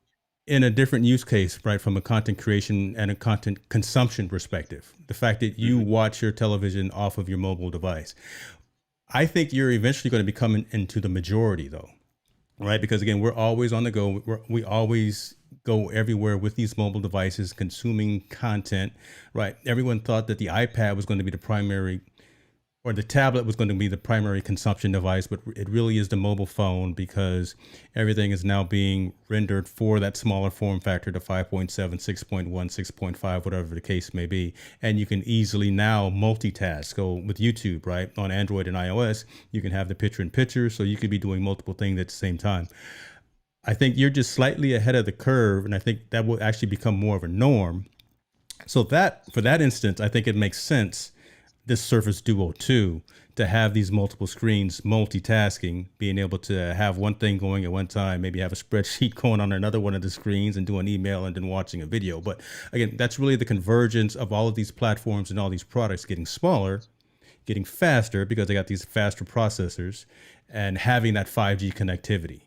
in a different use case, right, from a content creation and a content consumption perspective. The fact that you watch your television off of your mobile device. I think you're eventually going to be coming into the majority, though, right? Because again, we're always on the go. We always go everywhere with these mobile devices, consuming content, right? Everyone thought that the iPad was going to be the primary, or the tablet was going to be the primary consumption device, but it really is the mobile phone, because everything is now being rendered for that smaller form factor, the 5.7, 6.1, 6.5, whatever the case may be. And you can easily now multitask. So with YouTube, right, on Android and iOS, you can have the picture in picture. So you could be doing multiple things at the same time. I think you're just slightly ahead of the curve. And I think that will actually become more of a norm. So that, for that instance, I think it makes sense, this Surface Duo 2, to have these multiple screens, multitasking, being able to have one thing going at one time, maybe have a spreadsheet going on another one of the screens and doing email and then watching a video. But again, that's really the convergence of all of these platforms and all these products getting smaller, getting faster because they got these faster processors, and having that 5G connectivity.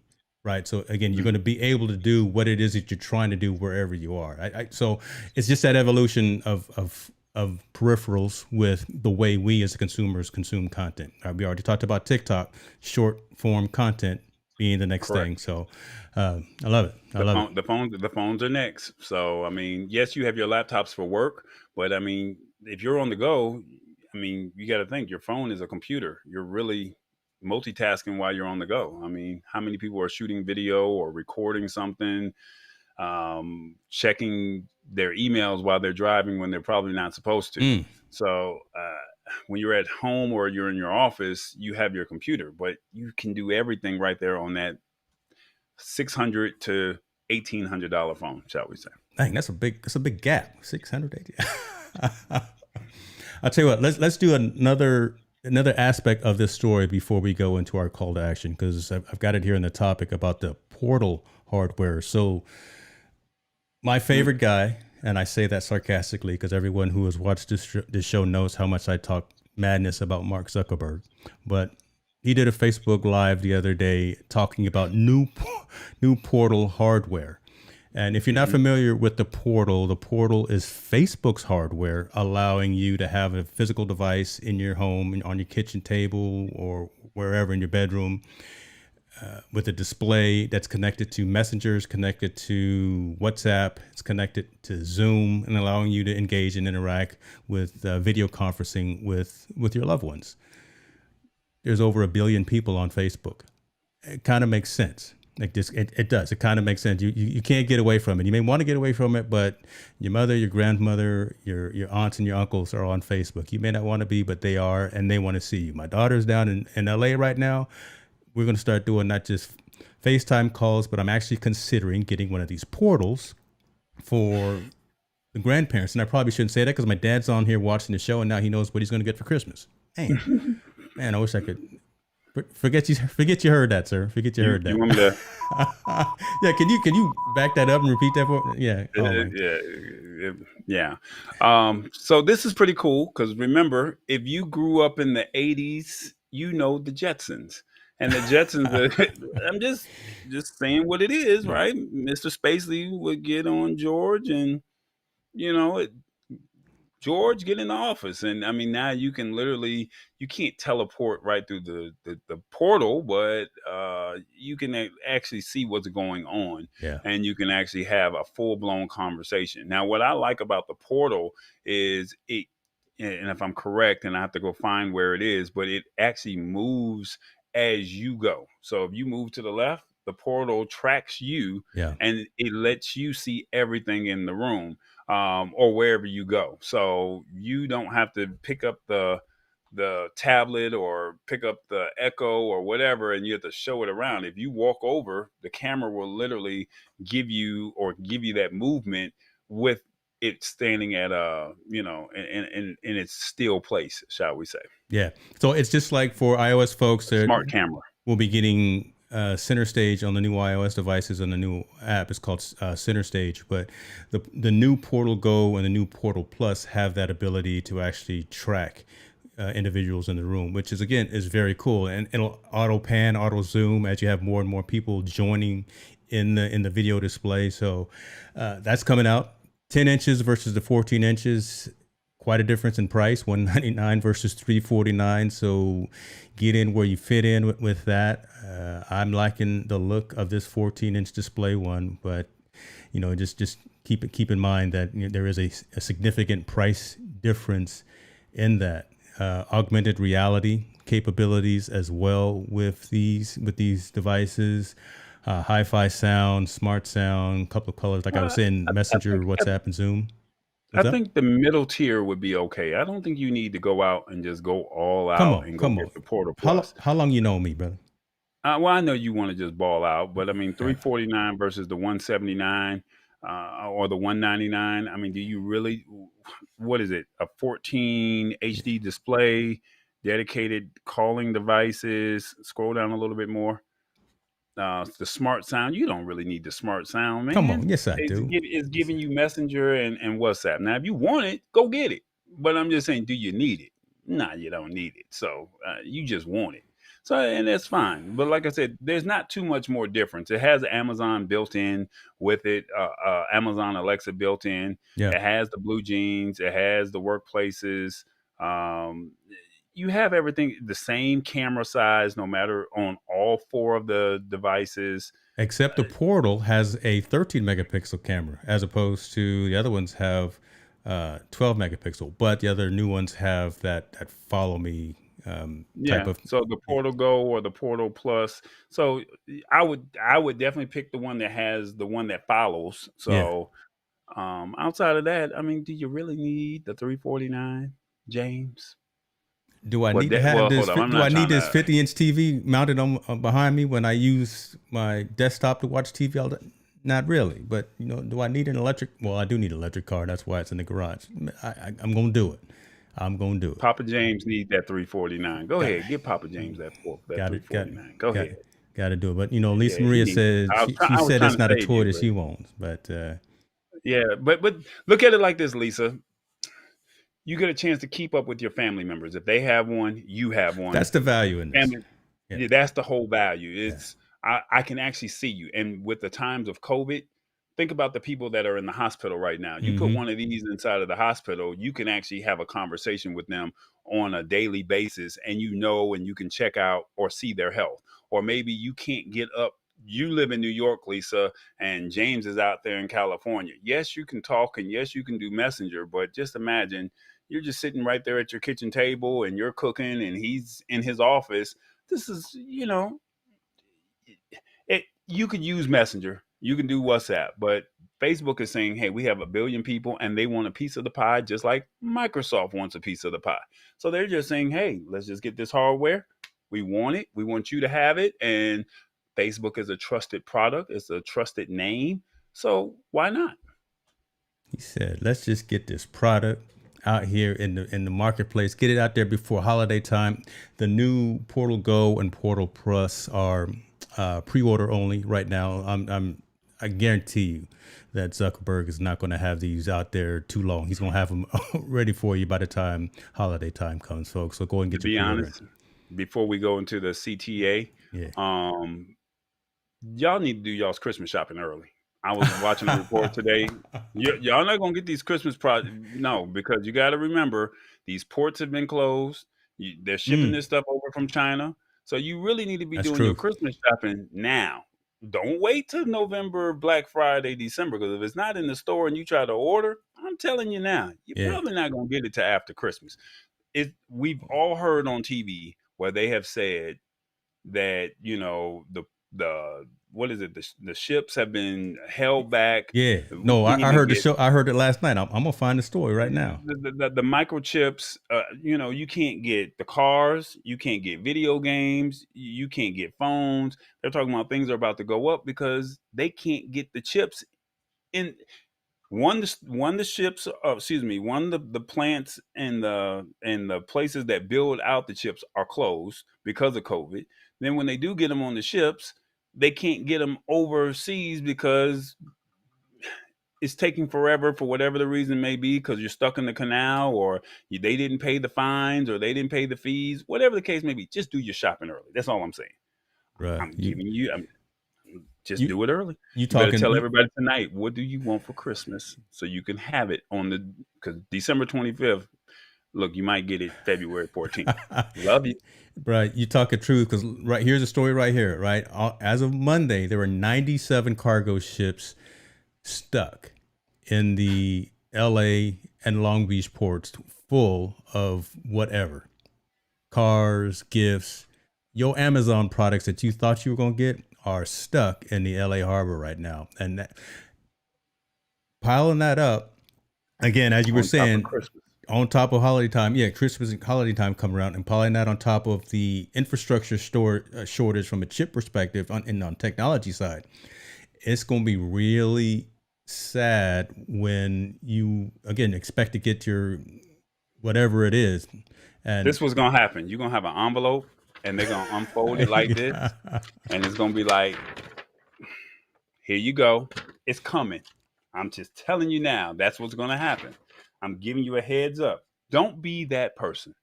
Right. So again, you're going to be able to do what it is that you're trying to do wherever you are. So it's just that evolution of peripherals with the way we as consumers consume content. We already talked about TikTok, short form content being the next Correct. thing. So I love it. I love it. The phones are next. So, I mean, yes, you have your laptops for work, but I mean, if you're on the go, I mean, you got to think your phone is a computer. You're really multitasking while you're on the go. I mean, how many people are shooting video or recording something, checking their emails while they're driving when they're probably not supposed to? So when you're at home or you're in your office, you have your computer, but you can do everything right there on that $600 to $1,800 phone, shall we say? Dang, that's a big gap. 680. I'll tell you what. Let's do another aspect of this story before we go into our call to action, because I've got it here in the topic about the Portal hardware. So my favorite guy, and I say that sarcastically because everyone who has watched this show knows how much I talk madness about Mark Zuckerberg, but he did a Facebook Live the other day talking about new Portal hardware. And if you're not familiar with the Portal is Facebook's hardware, allowing you to have a physical device in your home, on your kitchen table, or wherever in your bedroom, with a display that's connected to messengers, connected to WhatsApp, it's connected to Zoom, and allowing you to engage and interact with video conferencing with your loved ones. There's over 1 billion people on Facebook. It kind of makes sense. Like this, it does. It kind of makes sense. You can't get away from it. You may want to get away from it, but your mother, your grandmother, your aunts and your uncles are on Facebook. You may not want to be, but they are, and they want to see you. My daughter's down in LA right now. We're going to start doing not just FaceTime calls, but I'm actually considering getting one of these portals for the grandparents. And I probably shouldn't say that because my dad's on here watching the show, and now he knows what he's going to get for Christmas. Man, I wish I could. Forget you heard that, sir. Forget you heard that. You want me to? Yeah, can you back that up and repeat that for? Yeah. Yeah. So this is pretty cool because remember, if you grew up in the '80s, you know the Jetsons. And the Jetsons, I'm just saying what it is, right? Mr. Spacely would get on George, and George, get in the office. And I mean, now you can literally, you can't teleport right through the portal, but you can actually see what's going on. Yeah. And you can actually have a full-blown conversation. Now, what I like about the portal is and if I'm correct, and I have to go find where it is, but it actually moves as you go. So if you move to the left, the portal tracks you, and it lets you see everything in the room, or wherever you go. So you don't have to pick up the tablet or pick up the Echo or whatever, and you have to show it around. If you walk over, the camera will literally give you that movement with it standing at in its still place, shall we say. Yeah. So it's just like for iOS folks, smart camera will be getting Center Stage on the new iOS devices, and the new app is called Center Stage. But the new Portal Go and the new Portal Plus have that ability to actually track individuals in the room, which is very cool. And it'll auto pan, auto zoom as you have more and more people joining in the video display. So that's coming out. 10 inches versus the 14 inches. Quite a difference in price, $199 versus $349. So get in where you fit in with that. I'm liking the look of this 14-inch display one, but just keep in mind that there is a significant price difference in that. Augmented reality capabilities as well with these devices. Hi-fi sound, smart sound, couple of colors, like I was saying, Messenger, WhatsApp, and Zoom. I think the middle tier would be okay. I don't think you need to go out and just go all Come out on, and go come get on. the Portal Plus. How long you know me, brother? Well, I know you want to just ball out, but I mean, 349 versus the 179 or the 199. I mean, do you really? What is it? A 14 HD display, dedicated calling devices. Scroll down a little bit more. The smart sound. You don't really need the smart sound, Come man. on, yes I do. It's giving you Messenger and WhatsApp. Now, if you want it, go get it. But I'm just saying, do you need it? Nah, you don't need it. So you just want it. So, and that's fine. But like I said, there's not too much more difference. It has Amazon built in with it, Amazon Alexa built in. Yeah. It has the blue jeans. It has the workplaces. Um, you have everything the same camera size, no matter on all four of the devices. Except the Portal has a 13 megapixel camera, as opposed to the other ones have 12 megapixel. But the other new ones have that follow me type of. So the Portal Go or the Portal Plus. So I would definitely pick the one that follows. So outside of that, I mean, do you really need the 349, James? Do I Well, need to have this? hold on. I'm Do I not need trying this to. 50-inch TV mounted on behind me when I use my desktop to watch TV all day? Not really, but do I need an electric? Well, I do need an electric car. That's why it's in the garage. I'm gonna do it. I'm gonna do it. Papa James need that 349. Go ahead, give Papa James that Got it. 349. Go ahead. Got to do it. But Yeah, Lisa he Maria needs it. said she I was said trying it's to not a save toy you, that but she wants. But but look at it like this, Lisa. You get a chance to keep up with your family members. If they have one, you have one. that's the value in this. Family, Yeah. yeah, that's the whole value. It's I can actually see you. And with the times of COVID, think about the people that are in the hospital right now. You put one of these inside of the hospital, you can actually have a conversation with them on a daily basis, and and you can check out or see their health. Or maybe you can't get up. You live in New York, Lisa, and James is out there in California. Yes, you can talk, and yes, you can do Messenger, but just imagine you're just sitting right there at your kitchen table and you're cooking and he's in his office. This is, you can use Messenger, you can do WhatsApp, but Facebook is saying, hey, we have 1 billion people and they want a piece of the pie, just like Microsoft wants a piece of the pie. So they're just saying, hey, let's just get this hardware. We want it. We want you to have it. And Facebook is a trusted product. It's a trusted name. So why not? He said, let's just get this product out here in the marketplace, get it out there before holiday time. The new Portal Go and Portal Plus are pre-order only right now. I guarantee you that Zuckerberg is not going to have these out there too long. He's going to have them ready for you by the time holiday time comes, folks. So go and get your pre-order. To be honest, before we go into the CTA, y'all need to do y'all's Christmas shopping early. I was watching a report today. Y'all not gonna get these Christmas products, no, because you got to remember these ports have been closed. They're shipping this stuff over from China, so you really need to be doing your Christmas shopping now. Don't wait till November, Black Friday, December, because if it's not in the store and you try to order, I'm telling you now, you're probably not gonna get it till after Christmas. We've all heard on TV where they have said that the what is it? The ships have been held back. Yeah, no, I heard the show. I heard it last night. I'm gonna find the story right now. The microchips. You can't get the cars. You can't get video games. You can't get phones. They're talking about things are about to go up because they can't get the chips in. The ships. The plants and the places that build out the chips are closed because of COVID. Then when they do get them on the ships, they can't get them overseas because it's taking forever for whatever the reason may be, because you're stuck in the canal or they didn't pay the fines or they didn't pay the fees, whatever the case may be. Just do your shopping early. That's all I'm saying. Right. I'm giving you. Just do it early. You You better talking? tell everybody tonight, what do you want for Christmas, so you can have it on because December 25th. Look, you might get it February 14th. Love you. Right, you talking truth because right here's a story right here. Right, as of Monday, there were 97 cargo ships stuck in the L.A. and Long Beach ports, full of whatever, cars, gifts, your Amazon products that you thought you were gonna get are stuck in the L.A. harbor right now, and piling that up again, as you were saying. On top of holiday time, Christmas and holiday time come around, and piling that on top of the infrastructure shortage from a chip perspective on technology side, it's going to be really sad when you again expect to get your whatever it is. And this was going to happen. You're going to have an envelope, and they're going to unfold it like this, and it's going to be like, here you go. It's coming. I'm just telling you now. That's what's going to happen. I'm giving you a heads up. Don't be that person.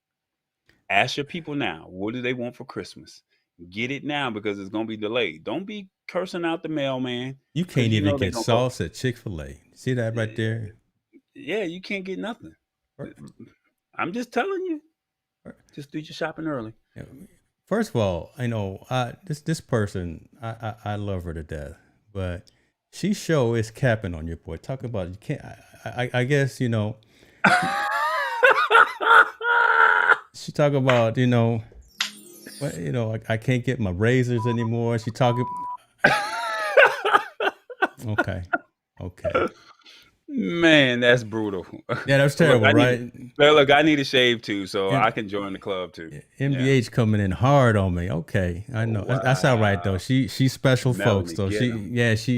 Ask your people now, what do they want for Christmas? Get it now because it's going to be delayed. Don't be cursing out the mailman. You can't even get sauce at Chick-fil-A. See that right there? Yeah, you can't get nothing. I'm just telling you. Just do your shopping early. First of all, I know this person, I love her to death, but she sure is capping on your boy. Talk about you can't. I guess she talk about I can't get my razors anymore. She talking. Okay. Man, that's brutal. Yeah, that's terrible, right? Look, I need a shave too, so I can join the club too. MBH coming in hard on me. Okay, I know. Wow. That's all right though. She's special folks though. She get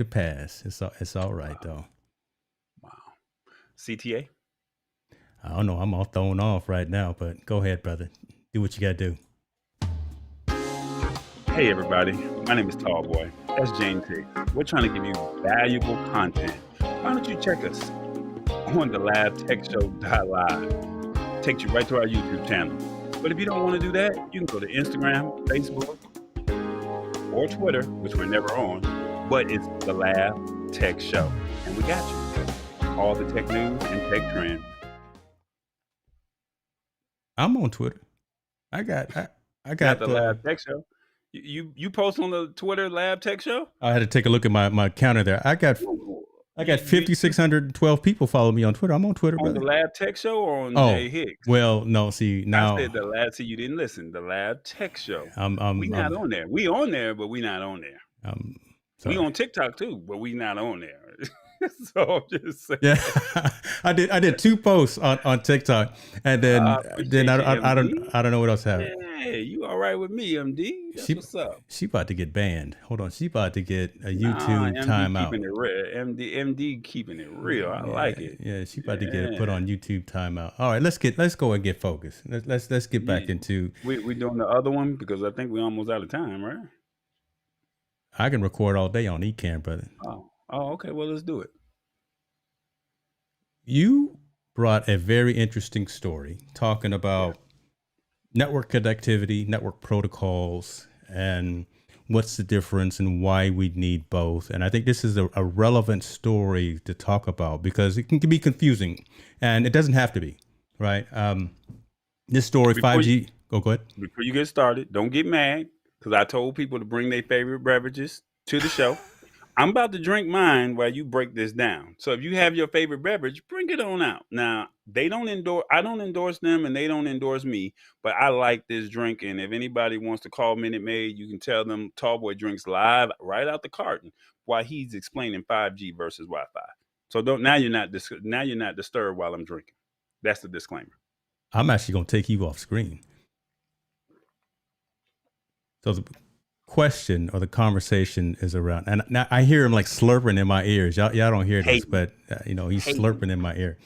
a pass. It's all right though. Wow. CTA? I don't know. I'm all thrown off right now, but go ahead, brother. Do what you got to do. Hey, everybody. My name is Tallboy. That's James Hicks. We're trying to give you valuable content. Why don't you check us on the LabTechShow.live. Takes you right to our YouTube channel. But if you don't want to do that, you can go to Instagram, Facebook, or Twitter, which we're never on, but it's the Lab Tech Show. And we got you. All the tech news and tech trends. I'm on Twitter. I got the Lab Tech Show. You post on the Twitter Lab Tech Show? I had to take a look at my counter there. I got 5,612 people follow me on Twitter. I'm on Twitter, brother. On the Lab Tech Show or on Jay Hicks? Well, no. See now. I said the Lab. See, you didn't listen. The Lab Tech Show. We not on there. We on there, but we not on there. We on TikTok too, but we not on there. So I'm just saying. Yeah, I did 2 posts on TikTok, and then I don't know what else happened. Hey, you all right with me, MD? What's up? She about to get banned. Hold on, she about to get a YouTube timeout. Keeping it real. MD keeping it real. I like it. Yeah, she about to get put on YouTube timeout. All right, let's go and get focused. Let's get back into. We doing the other one because I think we almost out of time, right? I can record all day on Ecamm, brother. Oh, okay. Well, let's do it. You brought a very interesting story talking about network connectivity, network protocols, and what's the difference and why we need both. And I think this is a relevant story to talk about because it can be confusing, and it doesn't have to be, right? This story, 5G. Go ahead. Before you get started, don't get mad because I told people to bring their favorite beverages to the show. I'm about to drink mine while you break this down. So if you have your favorite beverage, bring it on out. Now, I don't endorse them and they don't endorse me, but I like this drink. And if anybody wants to call Minute Maid, you can tell them Tallboy drinks live right out the carton while he's explaining 5G versus Wi-Fi. So now you're not disturbed while I'm drinking. That's the disclaimer. I'm actually going to take you off screen. So the question or the conversation is around, and now I hear him like slurping in my ears. Y'all don't hear this, but he's slurping in my ear.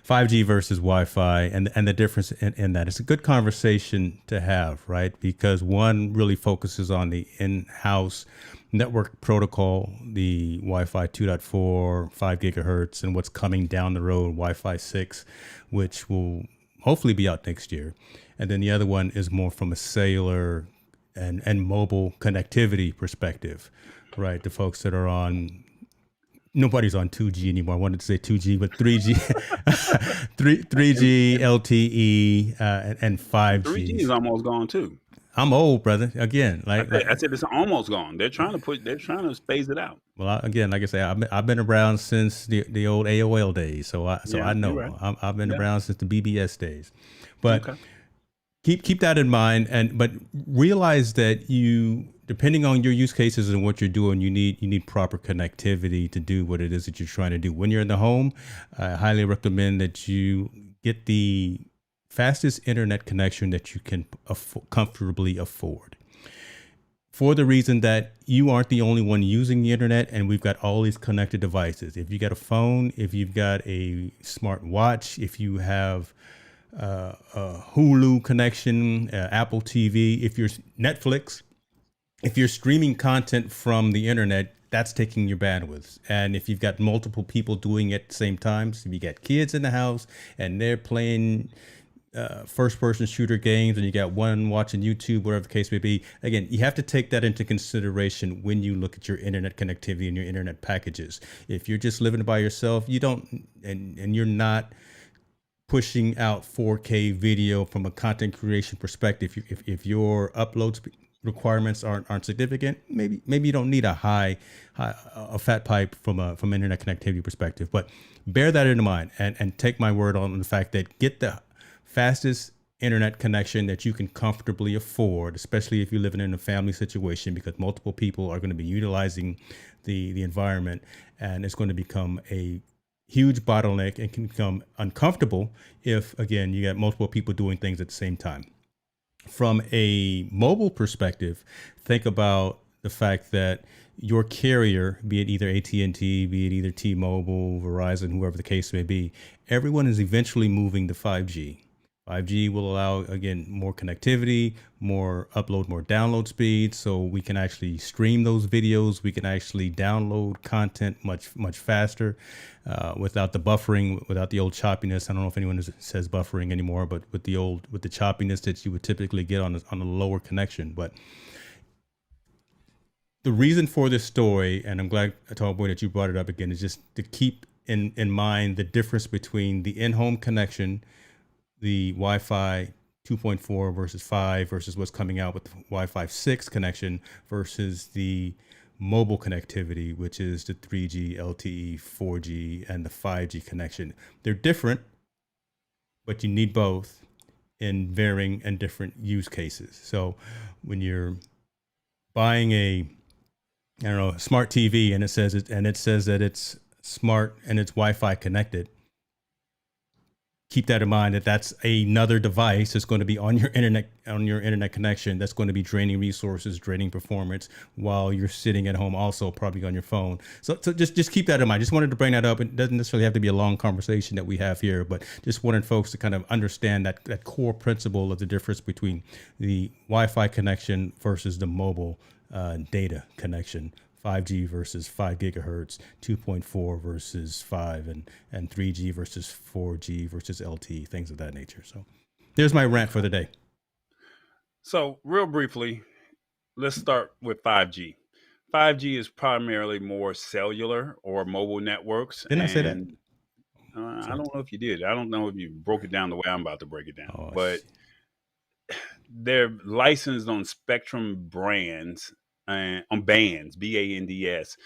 5G versus Wi-Fi and the difference in that. It's a good conversation to have, right? Because one really focuses on the in-house network protocol, the Wi-Fi 2.4, 5 gigahertz, and what's coming down the road, Wi-Fi 6, which will hopefully be out next year. And then the other one is more from a cellular and mobile connectivity perspective, right? The folks that are on, nobody's on 2G anymore. I wanted to say 2G, but 3G, 3G, And LTE, and 3G 5G. is almost gone too. I'm old, brother. Again, I said it's almost gone. They're trying to phase it out. well, again, like I say, I've been around since the old AOL days, so I Yeah, you're know right. I've been Yeah. around since the BBS days, but Okay. keep that in mind, but realize that you, depending on your use cases and what you're doing, you need proper connectivity to do what it is that you're trying to do. When you're in the home, I highly recommend that you get the fastest internet connection that you can comfortably afford, for the reason that you aren't the only one using the internet, and we've got all these connected devices. If you got a phone, if you've got a smart watch, if you have a Hulu connection, Apple TV, if you're Netflix, if you're streaming content from the internet, that's taking your bandwidth. And if you've got multiple people doing it at the same time, so if you got kids in the house and they're playing first person shooter games and you got one watching YouTube, whatever the case may be, again, you have to take that into consideration when you look at your internet connectivity and your internet packages. If you're just living by yourself, you don't, and you're not pushing out 4K video from a content creation perspective, if your upload requirements aren't significant, maybe you don't need a fat pipe from internet connectivity perspective. But bear that in mind, and take my word on the fact that get the fastest internet connection that you can comfortably afford, especially if you're living in a family situation, because multiple people are going to be utilizing the environment, and it's going to become a huge bottleneck and can become uncomfortable if, again, you got multiple people doing things at the same time. From a mobile perspective, think about the fact that your carrier, be it either AT&T, be it either T-Mobile, Verizon, whoever the case may be, everyone is eventually moving to 5G. 5G will allow, again, more connectivity, more upload, more download speed, so we can actually stream those videos. We can actually download content much faster, without the buffering, without the old choppiness. I don't know if anyone says buffering anymore, but with the choppiness that you would typically get on a lower connection. But the reason for this story, and I'm glad, Tall Boy, that you brought it up again, is just to keep in mind the difference between the in-home connection, the Wi-Fi 2.4 versus 5 versus what's coming out with the Wi-Fi 6 connection versus the mobile connectivity, which is the 3G, LTE, 4G, and the 5G connection. They're different, but you need both in varying and different use cases. So when you're buying a smart TV and it says that it's smart and it's Wi-Fi connected, keep that in mind, that that's another device that's going to be on your internet connection, that's going to be draining resources, draining performance, while you're sitting at home also probably on your phone. So just keep that in mind. Just wanted to bring that up. It doesn't necessarily have to be a long conversation that we have here, but just wanted folks to kind of understand that core principle of the difference between the Wi-Fi connection versus the mobile data connection. 5G versus 5 gigahertz, 2.4 versus 5, and 3G versus 4G versus LTE, things of that nature. So there's my rant for the day. So real briefly, let's start with 5G. 5G is primarily more cellular or mobile networks, Didn't I say that? and I don't know if you did. I don't know if you broke it down the way I'm about to break it down, but they're licensed on Spectrum brands and on bands, BANDS,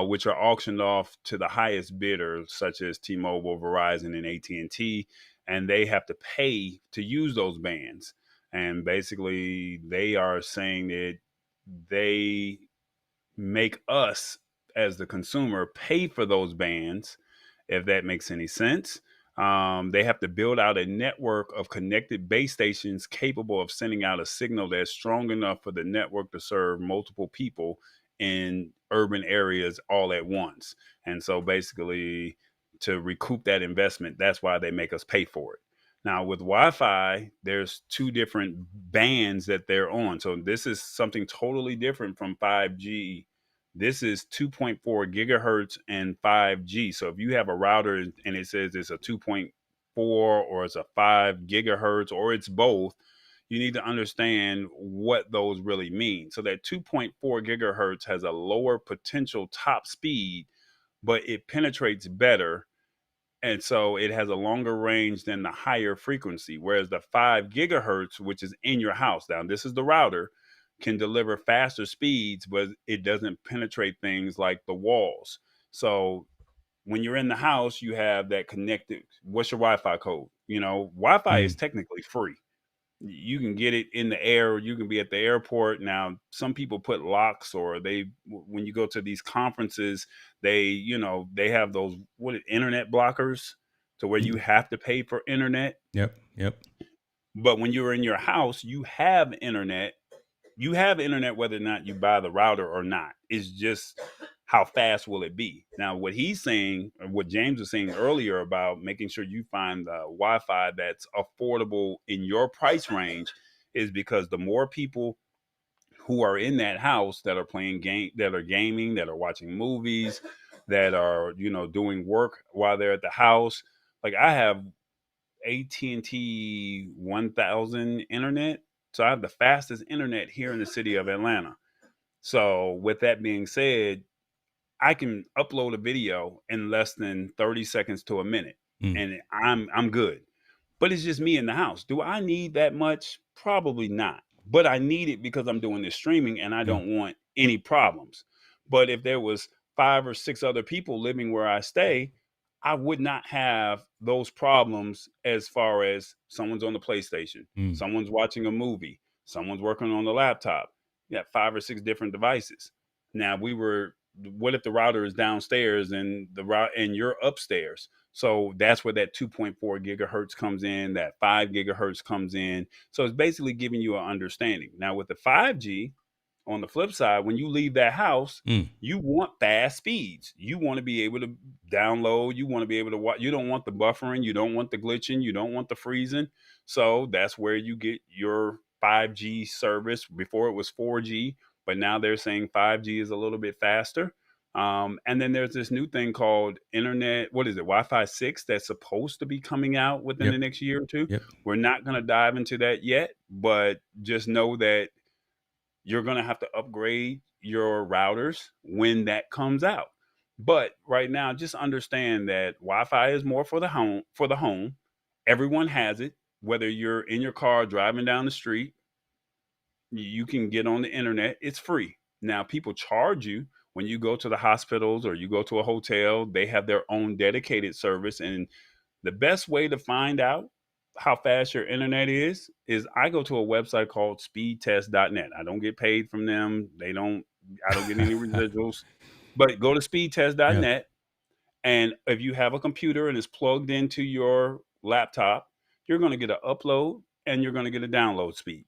which are auctioned off to the highest bidders, such as T-Mobile, Verizon, and AT&T, and they have to pay to use those bands. And basically, they are saying that they make us, as the consumer, pay for those bands, if that makes any sense. They have to build out a network of connected base stations capable of sending out a signal that's strong enough for the network to serve multiple people in urban areas all at once. And so basically, to recoup that investment, that's why they make us pay for it. Now, with Wi-Fi, there's two different bands that they're on. So this is something totally different from 5G. This is 2.4 gigahertz and 5G. So if you have a router and it says it's a 2.4 or it's a 5 gigahertz or it's both, you need to understand what those really mean. So that 2.4 gigahertz has a lower potential top speed, but it penetrates better. And so it has a longer range than the higher frequency. Whereas the 5 gigahertz, which is in your house, now this is the router, can deliver faster speeds, but it doesn't penetrate things like the walls. So when you're in the house, you have that connected. What's your Wi-Fi code? Wi-Fi is Mm. technically free. You can get it in the air. You can be at the airport. Now, some people put locks, or when you go to these conferences, they have those internet blockers, to where you have to pay for internet. Yep. Yep. But when you're in your house, you have internet whether or not you buy the router or not. It's just how fast will it be. Now, what he's saying, or what James was saying earlier about making sure you find the Wi-Fi that's affordable in your price range, is because the more people who are in that house that are playing that are gaming, that are watching movies, that are doing work while they're at the house. Like, I have AT&T 1000 internet. So I have the fastest internet here in the city of Atlanta. So with that being said, I can upload a video in less than 30 seconds to a minute, Mm. and I'm good. But it's just me in the house. Do I need that much? Probably not. But I need it because I'm doing this streaming and I Yeah. don't want any problems. But if there was 5 or 6 other people living where I stay, I would not have those problems, as far as someone's on the PlayStation, Mm. someone's watching a movie, someone's working on the laptop. You got 5 or 6 different devices. Now, what if the router is downstairs and and you're upstairs? So that's where that 2.4 gigahertz comes in, that 5 gigahertz comes in. So it's basically giving you an understanding. Now, with the 5G, on the flip side, when you leave that house, Mm. you want fast speeds. You want to be able to download. You want to be able to watch. You don't want the buffering. You don't want the glitching. You don't want the freezing. So that's where you get your 5G service. Before it was 4G, but now they're saying 5G is a little bit faster. And then there's this new thing called Internet. What is it? Wi-Fi 6 that's supposed to be coming out within the Yep. next year or two. Yep. We're not going to dive into that yet, but just know that you're going to have to upgrade your routers when that comes out. But right now, just understand that Wi-Fi is more for the home. Everyone has it. Whether you're in your car driving down the street, you can get on the internet. It's free. Now, people charge you when you go to the hospitals or you go to a hotel. They have their own dedicated service, and the best way to find out how fast your internet is I go to a website called speedtest.net. I don't get paid from them. I don't get any residuals. But go to Yeah. speedtest.net, and if you have a computer and it's plugged into your laptop, you're going to get an upload and you're going to get a download speed.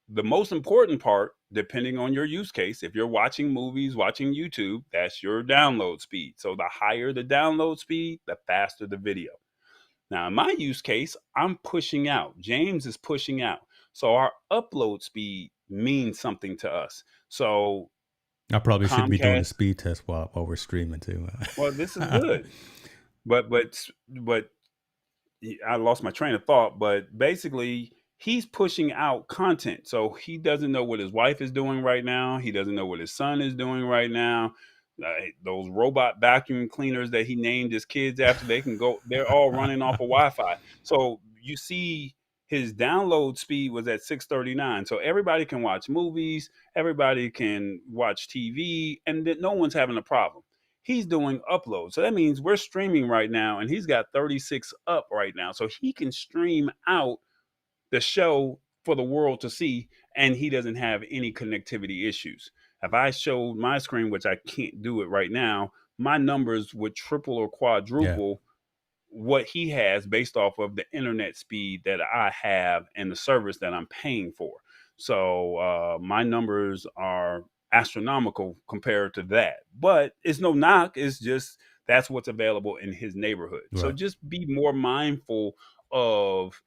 The most important part, depending on your use case, if you're watching movies, watching YouTube, that's your download speed. So the higher the download speed, the faster the video. Now, in my use case, I'm pushing out. James is pushing out. So our upload speed means something to us. So I probably shouldn't be doing the Comcast, speed test while we're streaming too. well, this is good. But I lost my train of thought, but basically he's pushing out content. So he doesn't know what his wife is doing right now. He doesn't know what his son is doing right now. Those robot vacuum cleaners that he named his kids after, they're all running off of Wi-Fi. So you see his download speed was at 639. So everybody can watch movies, everybody can watch TV, and no one's having a problem. He's doing uploads. So that means we're streaming right now, and he's got 36 up right now. So he can stream out the show for the world to see, and he doesn't have any connectivity issues. If I showed my screen, which I can't do it right now, my numbers would triple or Yeah. quadruple what he has based off of the internet speed that I have and the service that I'm paying for. So my numbers are astronomical compared to that. But it's no knock. It's just that's what's available in his neighborhood. So Right. just be more mindful of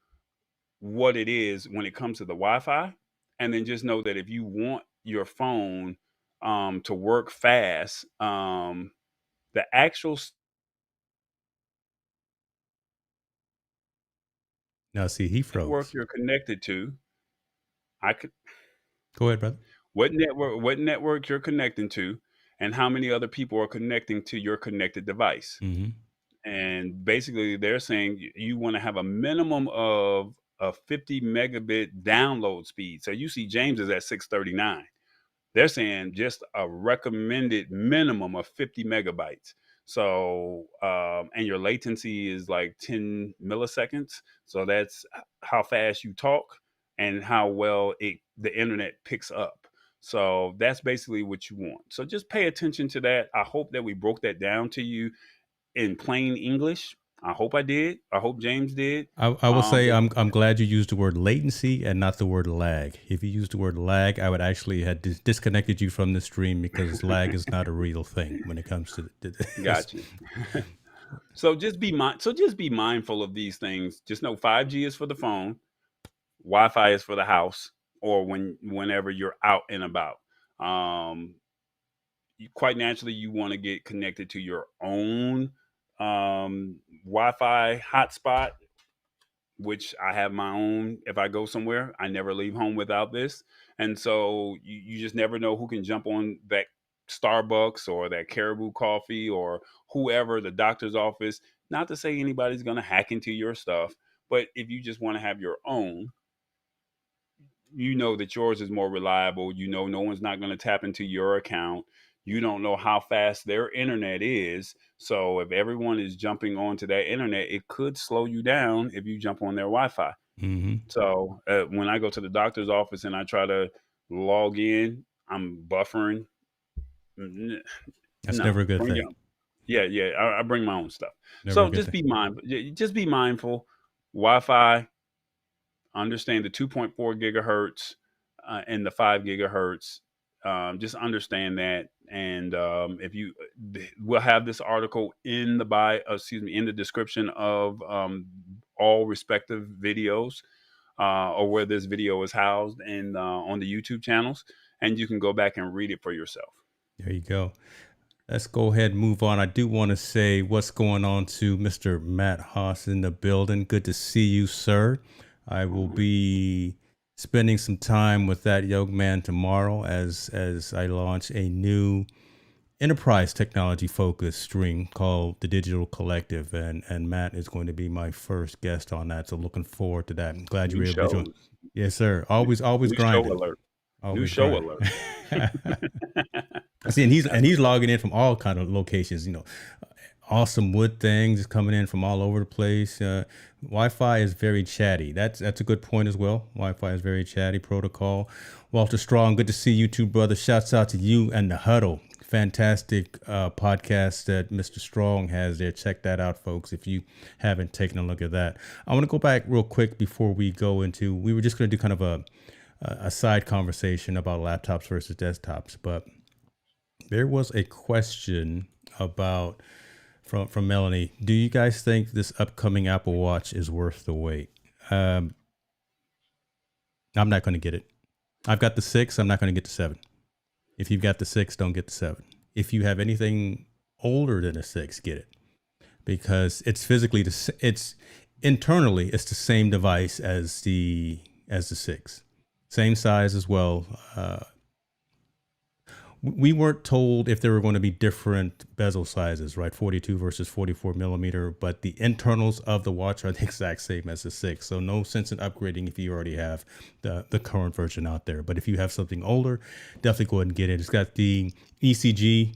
what it is when it comes to the Wi-Fi, and then just know that if you want your phone to work fast, the actual Now, see, he network froze. you're connected to. I could Go ahead, brother. what network you're connecting to, and how many other people are connecting to your connected device. Mm-hmm. And basically, they're saying you want to have a minimum of a 50 megabit download speed. So you see, James is at 639. They're saying just a recommended minimum of 50 megabytes. So, and your latency is like 10 milliseconds. So that's how fast you talk and how well the internet picks up. So that's basically what you want. So just pay attention to that. I hope that we broke that down to you in plain English. I hope I did. I hope James did. I will say I'm glad you used the word latency and not the word lag. If you used the word lag, I would actually have disconnected you from the stream, because lag is not a real thing when it comes to Gotcha. So just be mindful of these things. Just know 5G is for the phone, Wi-Fi is for the house, or whenever you're out and about. Quite naturally, you want to get connected to your own Wi-Fi hotspot, which I have my own. If I go somewhere, I never leave home without this. And so you just never know who can jump on that Starbucks or that Caribou Coffee or whoever, the doctor's office. Not to say anybody's going to hack into your stuff, but if you just want to have your own, you know that yours is more reliable. You know, no one's not going to tap into your account. You don't know how fast their internet is. So if everyone is jumping onto that internet, it could slow you down if you jump on their Wi-Fi. Mm-hmm. So when I go to the doctor's office and I try to log in, I'm buffering. That's never a good thing. Yeah. I bring my own stuff. Never So just be mindful. Just be mindful. Wi-Fi. Understand the 2.4 gigahertz and the 5 gigahertz. Just understand that. And if you, we'll have this article in the description of all respective videos or where this video is housed and on the YouTube channels, and you can go back and read it for yourself. There you go. Let's go ahead and move on. I do want to say what's going on to Mr. Matt Haas in the building. Good to see you, sir. I will be spending some time with that young man tomorrow as I launch a new enterprise technology focused stream called The Digital Collective, and Matt is going to be my first guest on that. So looking forward to that. I'm glad you were able to join. Yes, sir. Always grinding. Show alert. Always New show grinding. alert. See, and he's logging in from all kind of locations. You know, awesome wood things coming in from all over the place. Wi-Fi is very chatty. That's a good point as well. Wi-Fi is very chatty protocol. Walter Strong, good to see you too, brother. Shouts out to you and the Huddle. Fantastic podcast that Mr. Strong has there. Check that out, folks, if you haven't taken a look at that. I want to go back real quick before we go into, we were just going to do kind of a side conversation about laptops versus desktops, but there was a question about from Melanie. Do you guys think this upcoming Apple Watch is worth the wait? I'm not going to get it. I've got the 6. I'm not going to get the 7. If you've got the 6, don't get the 7. If you have anything older than a 6, get it, because it's physically it's internally it's the same device as the 6, same size as well. We weren't told if there were going to be different bezel sizes, right? 42 versus 44 millimeter, but the internals of the watch are the exact same as the 6. So no sense in upgrading if you already have the current version out there. But if you have something older, definitely go ahead and get it. It's got the ECG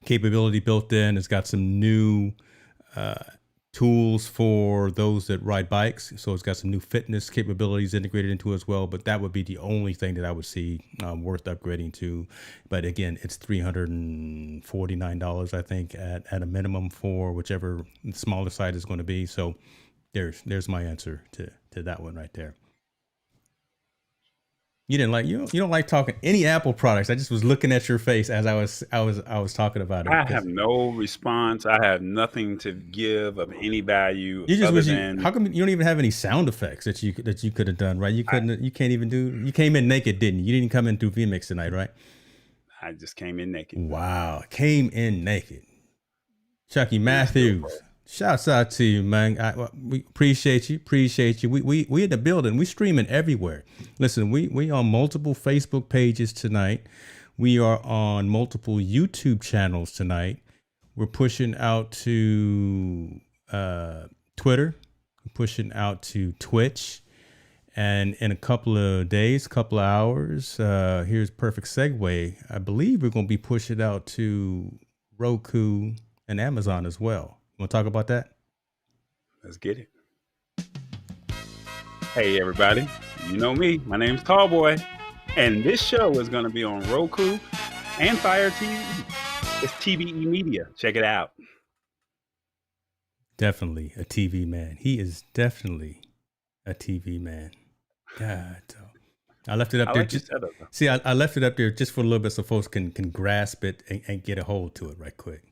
capability built in. It's got some new tools for those that ride bikes. So it's got some new fitness capabilities integrated into it as well. But that would be the only thing that I would see worth upgrading to. But again, it's $349, I think, at a minimum for whichever smaller size is going to be. So there's my answer to that one right there. You don't like talking any Apple products. I just was looking at your face as I was talking about it. I have no response. I have nothing to give of any value. How come you don't even have any sound effects that you could have done, right? You couldn't. You can't even do. You came in naked, didn't you? You didn't come in through vMix tonight, right? I just came in naked. Wow, came in naked. Chucky Matthews, Shouts out to you, man. We appreciate you. Appreciate you. We in the building. We streaming everywhere. Listen, we on multiple Facebook pages tonight. We are on multiple YouTube channels tonight. We're pushing out to Twitter. We're pushing out to Twitch. And in a couple of days, couple of hours, here's perfect segue. I believe we're going to be pushing out to Roku and Amazon as well. You want to talk about that? Let's get it. Hey, everybody. You know me. My name's Tallboy. And this show is going to be on Roku and Fire TV. It's TBE Media. Check it out. Definitely a TV man. He is definitely a TV man. God, I left it up there. I left it up there just for a little bit so folks can grasp it and get a hold to it right quick.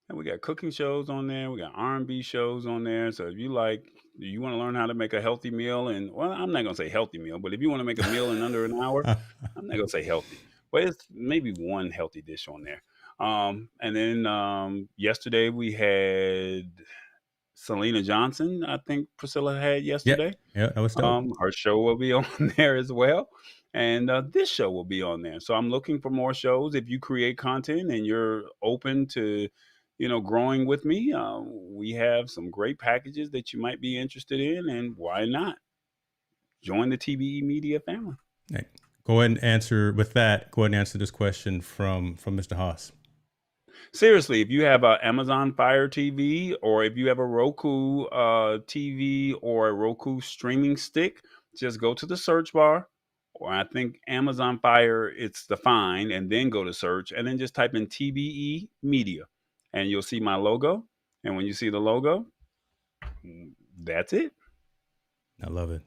And we got cooking shows on there. We got R&B shows on there. So if you want to learn how to make a healthy meal, and well, I'm not going to say healthy meal, but if you want to make a meal in under an hour, I'm not going to say healthy, but it's maybe one healthy dish on there. And then yesterday we had Selena Johnson, I think Priscilla had yesterday. Yeah, that was dope. Her show will be on there as well. And this show will be on there. So I'm looking for more shows. If you create content and you're open to, growing with me, we have some great packages that you might be interested in. And why not join the TBE Media family? Hey, go ahead and answer this question from Mr. Haas. Seriously, if you have an Amazon Fire TV, or if you have a Roku TV or a Roku streaming stick, just go to the search bar, or I think Amazon Fire, it's the find, and then go to search, and then just type in TBE Media, and you'll see my logo. And when you see the logo, that's it. I love it.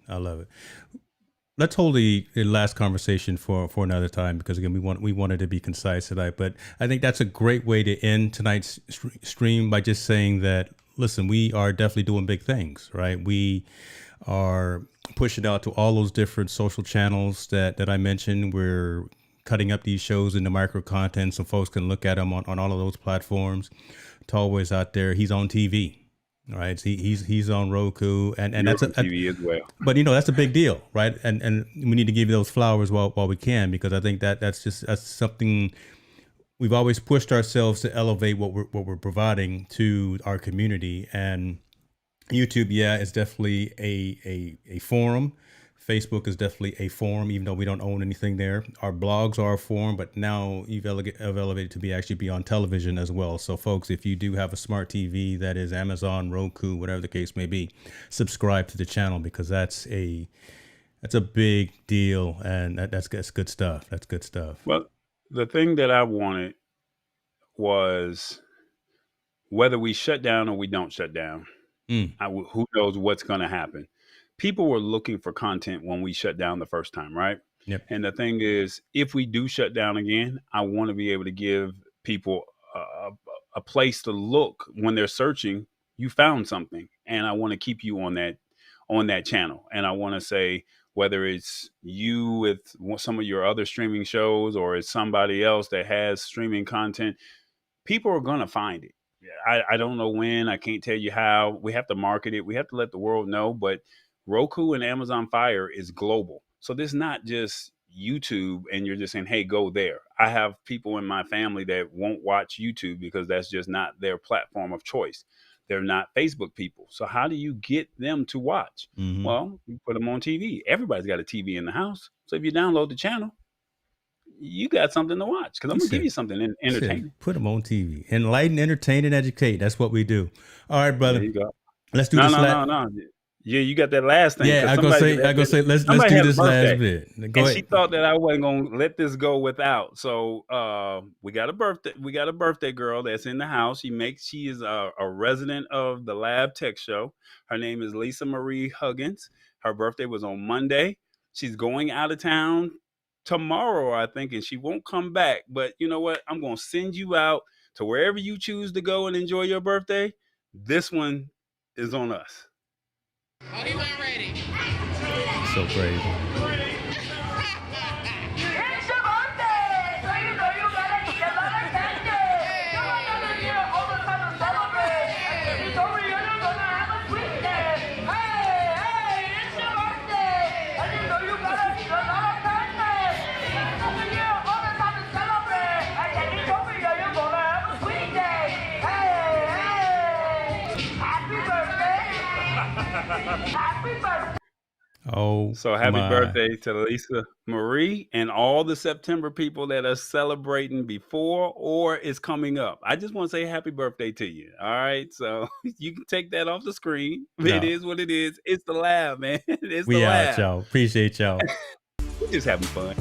Let's hold the last conversation for another time, because again, we wanted to be concise tonight. But I think that's a great way to end tonight's stream by just saying that, listen, we are definitely doing big things, right? We are pushing out to all those different social channels that I mentioned. We're cutting up these shows into micro content so folks can look at them on all of those platforms. Tallboy's out there. He's on TV. Right, he's on Roku, and that's TV as well. But that's a big deal, right? And we need to give you those flowers while we can, because I think that's something we've always pushed ourselves to elevate what we're providing to our community. And YouTube, is definitely a forum. Facebook is definitely a forum, even though we don't own anything there. Our blogs are a forum, but now you've elevated to be on television as well. So folks, if you do have a smart TV that is Amazon, Roku, whatever the case may be, subscribe to the channel, because that's a big deal, and that's good stuff. That's good stuff. Well, the thing that I wanted was, whether we shut down or we don't shut down, who knows what's going to happen. People were looking for content when we shut down the first time, right? Yep. And the thing is, if we do shut down again, I want to be able to give people a place to look when they're searching. You found something, and I want to keep you on that channel. And I want to say, whether it's you with some of your other streaming shows, or it's somebody else that has streaming content, people are going to find it. I don't know when. I can't tell you how. We have to market it. We have to let the world know. But Roku and Amazon Fire is global. So this is not just YouTube and you're just saying, hey, go there. I have people in my family that won't watch YouTube because that's just not their platform of choice. They're not Facebook people. So how do you get them to watch? Mm-hmm. Well, you put them on TV. Everybody's got a TV in the house. So if you download the channel, you got something to watch, because I'm going to give you something entertaining. Put them on TV. Enlighten, entertain, and educate. That's what we do. All right, brother. There you go. Let's do this. No. Yeah, you got that last thing. Yeah, I go say. Let's do this last bit. Go ahead. She thought that I wasn't gonna let this go without. So we got a birthday. We got a birthday girl that's in the house. She is a resident of the Lab Tech Show. Her name is Lisa Marie Huggins. Her birthday was on Monday. She's going out of town tomorrow, I think, and she won't come back. But you know what? I'm gonna send you out to wherever you choose to go and enjoy your birthday. This one is on us. Oh, he not ready. So crazy. It's your birthday! So you know you gotta eat a lot of candy! Come on, here all the time to celebrate! And it's over So happy my. birthday to Lisa Marie and all the September people that are celebrating before or is coming up. I just want to say happy birthday to you. All right. So you can take that off the screen. It No, is what it is. It's the laugh, man. It's the we out, laugh. y'all. Appreciate y'all. We're just having fun.